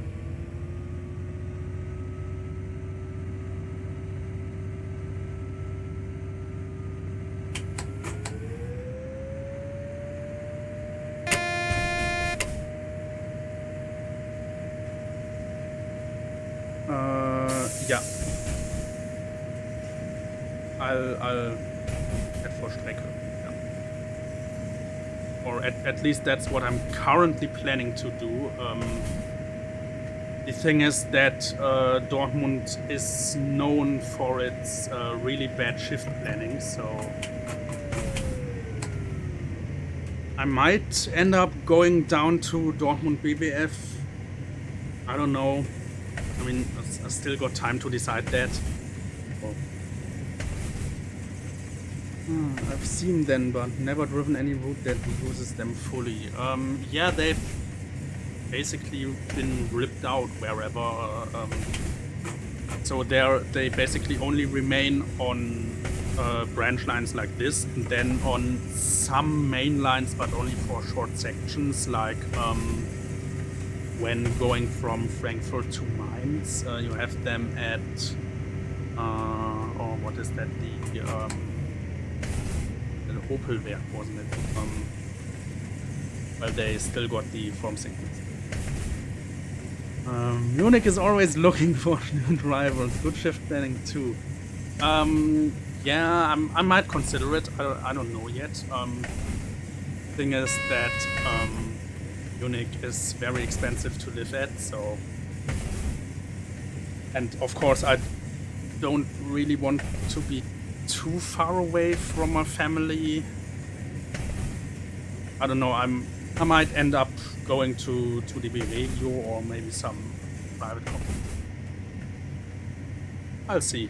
Ja. I'll head for Strecke. Yeah. Or at least that's what I'm currently planning to do. The thing is that Dortmund is known for its really bad shift planning, so I might end up going down to Dortmund BBF. I don't know. I mean, I still got time to decide that. Oh. I've seen them, but never driven any route that uses them fully. Yeah, they've basically been ripped out wherever. So they basically only remain on branch lines like this, and then on some main lines, but only for short sections, like when going from Frankfurt to Mainz, you have them at, or what is that, the Opelwerk, wasn't it? Well, they still got the form signals. Munich is always looking for new drivers. Good shift planning too. Yeah, I might consider it. I don't know yet. Thing is that Munich is very expensive to live at, so, and of course I don't really want to be too far away from my family. I don't know. I might end up going to the Radio or maybe some private company. I'll see.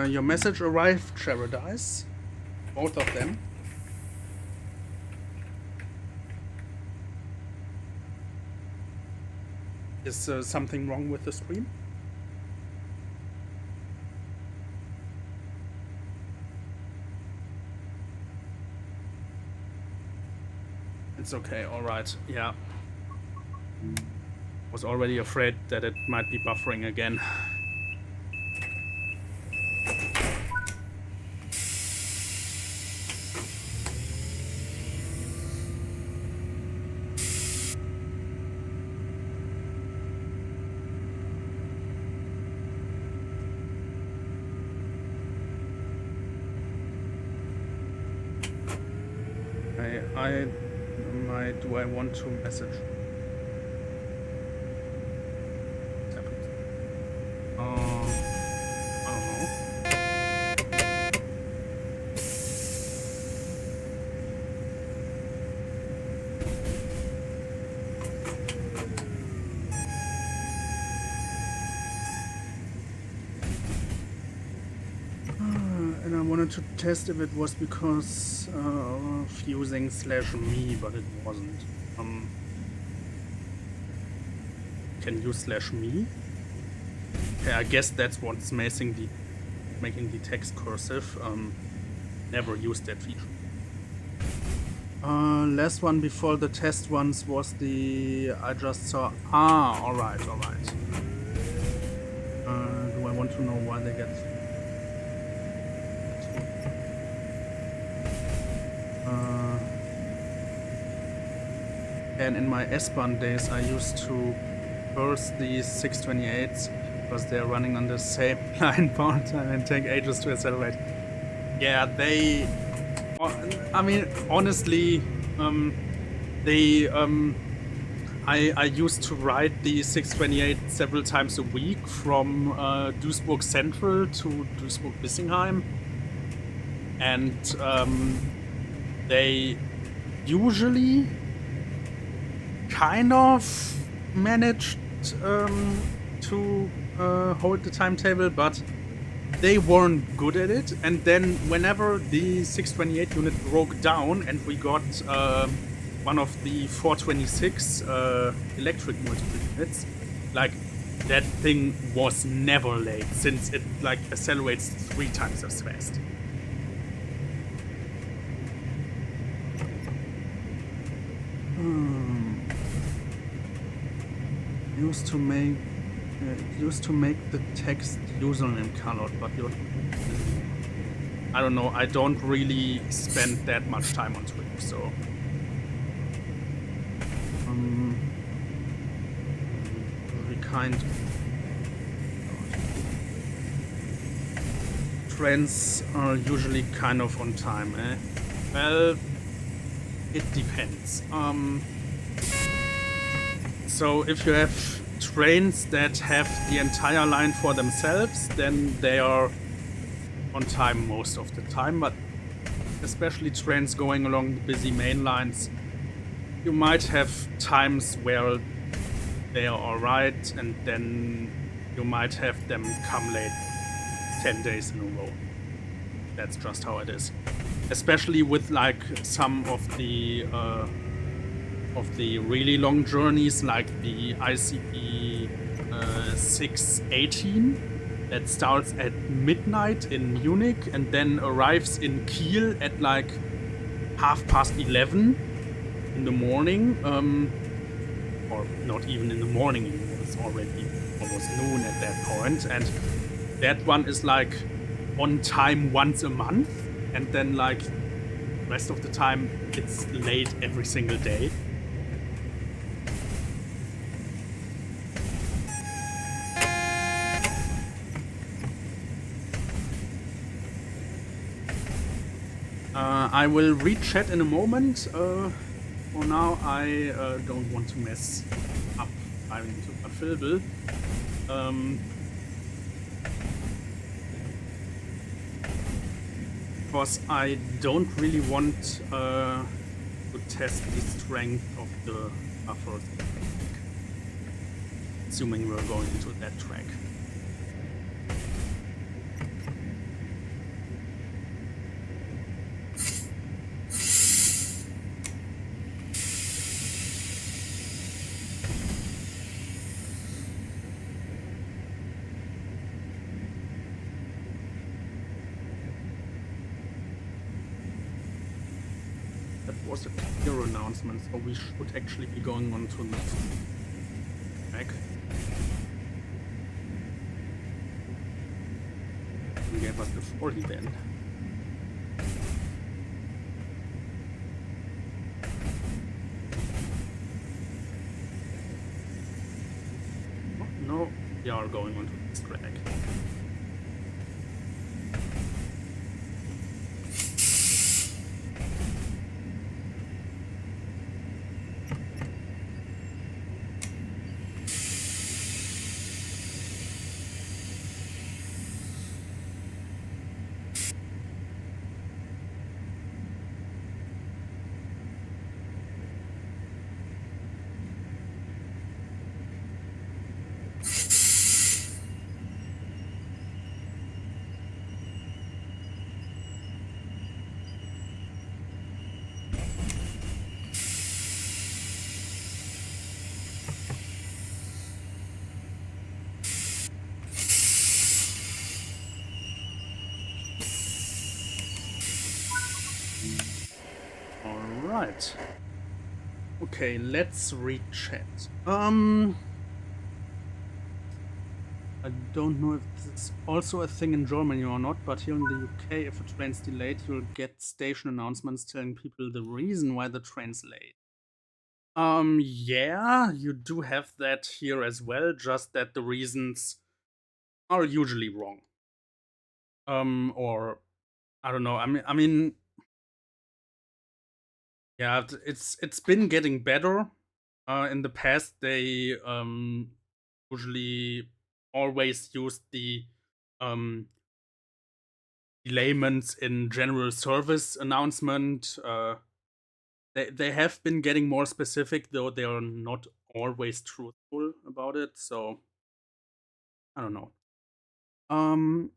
Your message arrived, Paradise. Both of them. Is something wrong with the stream? It's okay, alright, yeah. Was already afraid that it might be buffering again. Do I want to message? I don't know. And I wanted to test if it was because of using /me, but it wasn't. Can use /me? Okay, I guess that's what's making the text cursive. Never used that feature. Last one before the test ones was the I just saw. Ah, alright. Do I want to know why they get? And in my S-Bahn days, I used to burst these 628s because they're running on the same line bound time and take ages to accelerate. Yeah, they. I mean, honestly, I used to ride the 628 several times a week from Duisburg Central to Duisburg-Bissingheim, and they usually kind of managed to hold the timetable, but they weren't good at it. And then whenever the 628 unit broke down and we got one of the 426 electric multiple units, like, that thing was never late, since it like accelerates 3 times as fast. Used to make the text username colored, but I don't know, I don't really spend that much time on Twitter, so we kind of trends are usually kind of on time, eh? Well, it depends. So if you have trains that have the entire line for themselves, then they are on time most of the time, but especially trains going along the busy main lines, you might have times where they are alright, and then you might have them come late 10 days in a row. That's just how it is. Especially with like some of the really long journeys, like the ICE 618 that starts at midnight in Munich and then arrives in Kiel at like 11:30 in the morning, or not even in the morning anymore, it's already almost noon at that point, and that one is like on time once a month, and then like rest of the time it's late every single day. I will read chat in a moment. For now, I don't want to mess up having to fulfill. Because I don't really want to test the strength of the buffers, assuming we're going into that track. Was a clear announcement, so we should actually be going on to the next track. We gave us the 40 then. Oh, no, we are going on to this track. Alright. Okay, let's read chat. I don't know if this is also a thing in Germany or not, but here in the UK, if a train's delayed, you'll get station announcements telling people the reason why the train's late. Yeah, you do have that here as well, just that the reasons are usually wrong. Or I don't know. I mean, yeah, it's been getting better. In the past, they usually always used the um delayment in general service announcement. They have been getting more specific, though they are not always truthful about it. So I don't know. On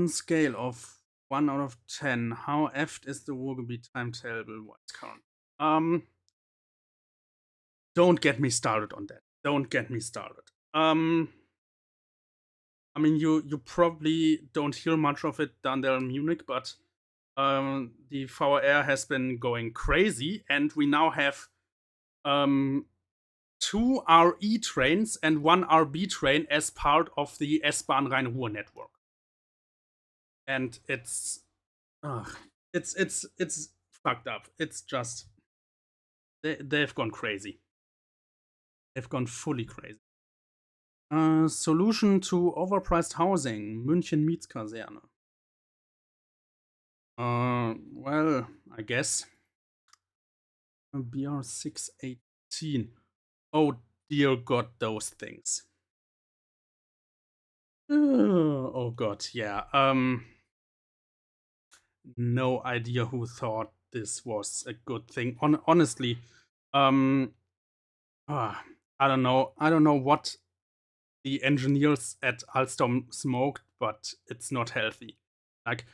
scale of 1 out of 10, how effed is the Ruhrgebiet timetable? What's current? Don't get me started on that. Don't get me started. I mean, you probably don't hear much of it down there in Munich, but the VRR has been going crazy, and we now have 2 RE trains and 1 RB train as part of the S-Bahn Rhein-Ruhr network. And it's fucked up. It's just they've gone crazy. They've gone fully crazy. Solution to overpriced housing, München Mietskaserne. Well, I guess BR618. Oh dear God, those things. Oh God, yeah. No idea who thought this was a good thing. Honestly, I don't know. I don't know what the engineers at Alstom smoked, but it's not healthy. Like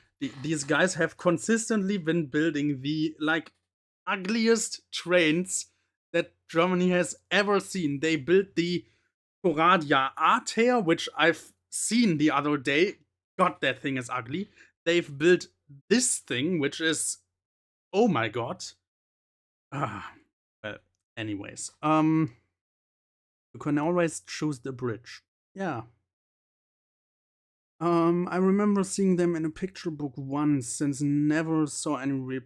these guys have consistently been building the ugliest trains that Germany has ever seen. They built the Coradia Artear, which I've seen the other day. God, that thing is ugly. They've built this thing, which is, oh my god. Well, anyways, you can always choose the bridge. Yeah. I remember seeing them in a picture book once, since never saw any real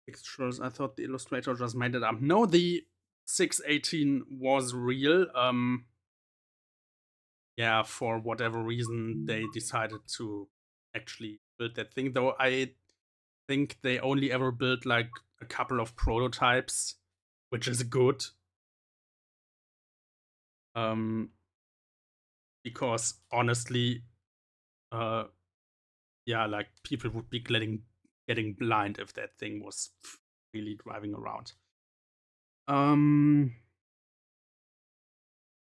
pictures. I thought the illustrator just made it up. No, the 618 was real. Yeah, for whatever reason, they decided to actually build that thing. Though I think they only ever built like a couple of prototypes, which is good. Because honestly, yeah, like people would be getting blind if that thing was really driving around.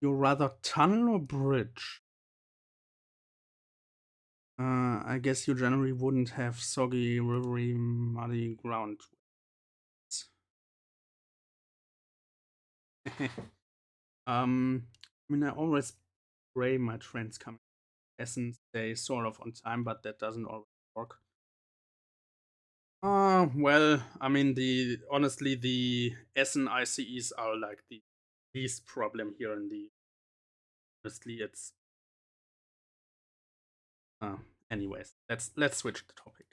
You rather tunnel or bridge? I guess you generally wouldn't have soggy, rivery, muddy ground. I mean, I always pray my trains come in Essen, stay sort of on time, but that doesn't always work. Well, I mean, honestly, the Essen ICEs are like the least problem here in the. Honestly, it's. Anyways, let's switch the topic.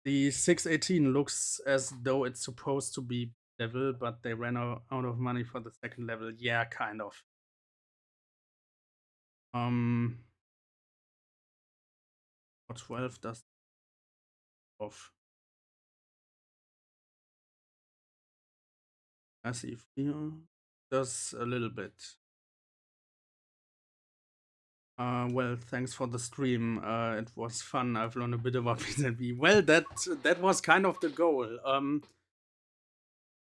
The 618 looks as though it's supposed to be level, but they ran out of money for the second level. Yeah, kind of. Or 12 does off. Massive here does a little bit. Well, thanks for the stream. It was fun. I've learned a bit about PZB. Well, that was kind of the goal.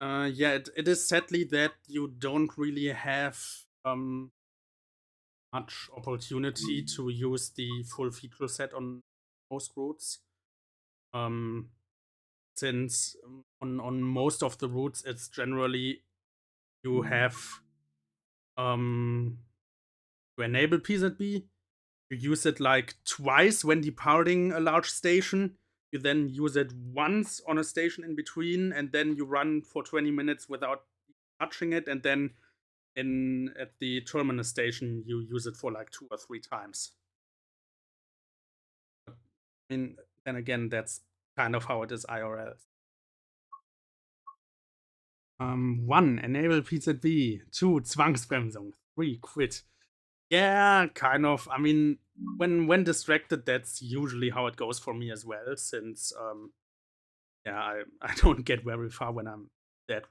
Yeah, it is sadly that you don't really have much opportunity to use the full feature set on most routes. Since on most of the routes, it's generally you have to enable PZB. You use it like twice when departing a large station. You then use it once on a station in between, and then you run for 20 minutes without touching it, and then at the terminus station you use it for like 2 or 3 times. I mean, then again, that's kind of how it is IRL. 1. Enable PZB. 2. Zwangsbremsung. 3. Quit. Yeah, kind of. I mean, when distracted, that's usually how it goes for me as well, since yeah, I don't get very far when I'm that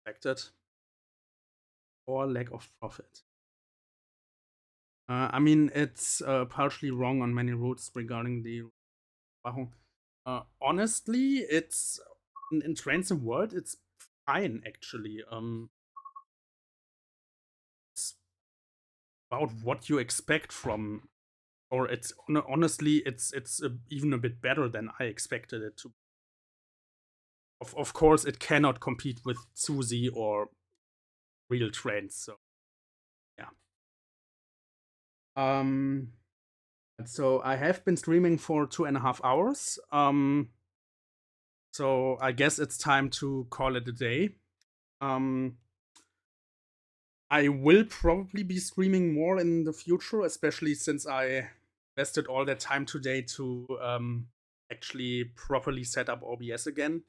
distracted. Or lack of profit. I mean, it's partially wrong on many routes regarding the Überwachung. Honestly, it's in Transit World, it's fine actually. It's about what you expect from, or it's honestly, it's even a bit better than I expected it to. Of course, it cannot compete with Suzy or real trains. So yeah. So I have been streaming for 2.5 hours. So I guess it's time to call it a day. I will probably be streaming more in the future, especially since I invested all that time today to actually properly set up OBS again.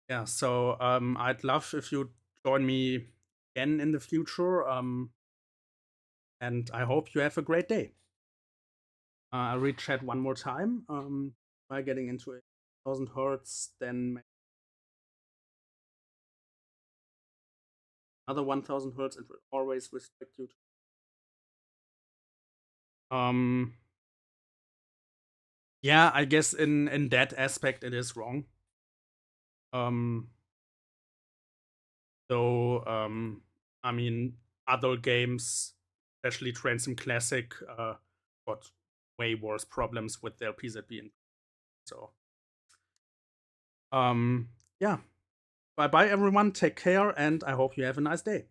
Yeah, so I'd love if you join me again in the future. And I hope you have a great day. I'll read chat one more time. By getting into 1000 hertz, then another 1000 hertz, it will always restrict you to. Yeah, I guess in that aspect it is wrong. Though I mean, other games, especially Transcend Classic, got way worse problems with their PZB. So yeah. Bye bye everyone, take care, and I hope you have a nice day.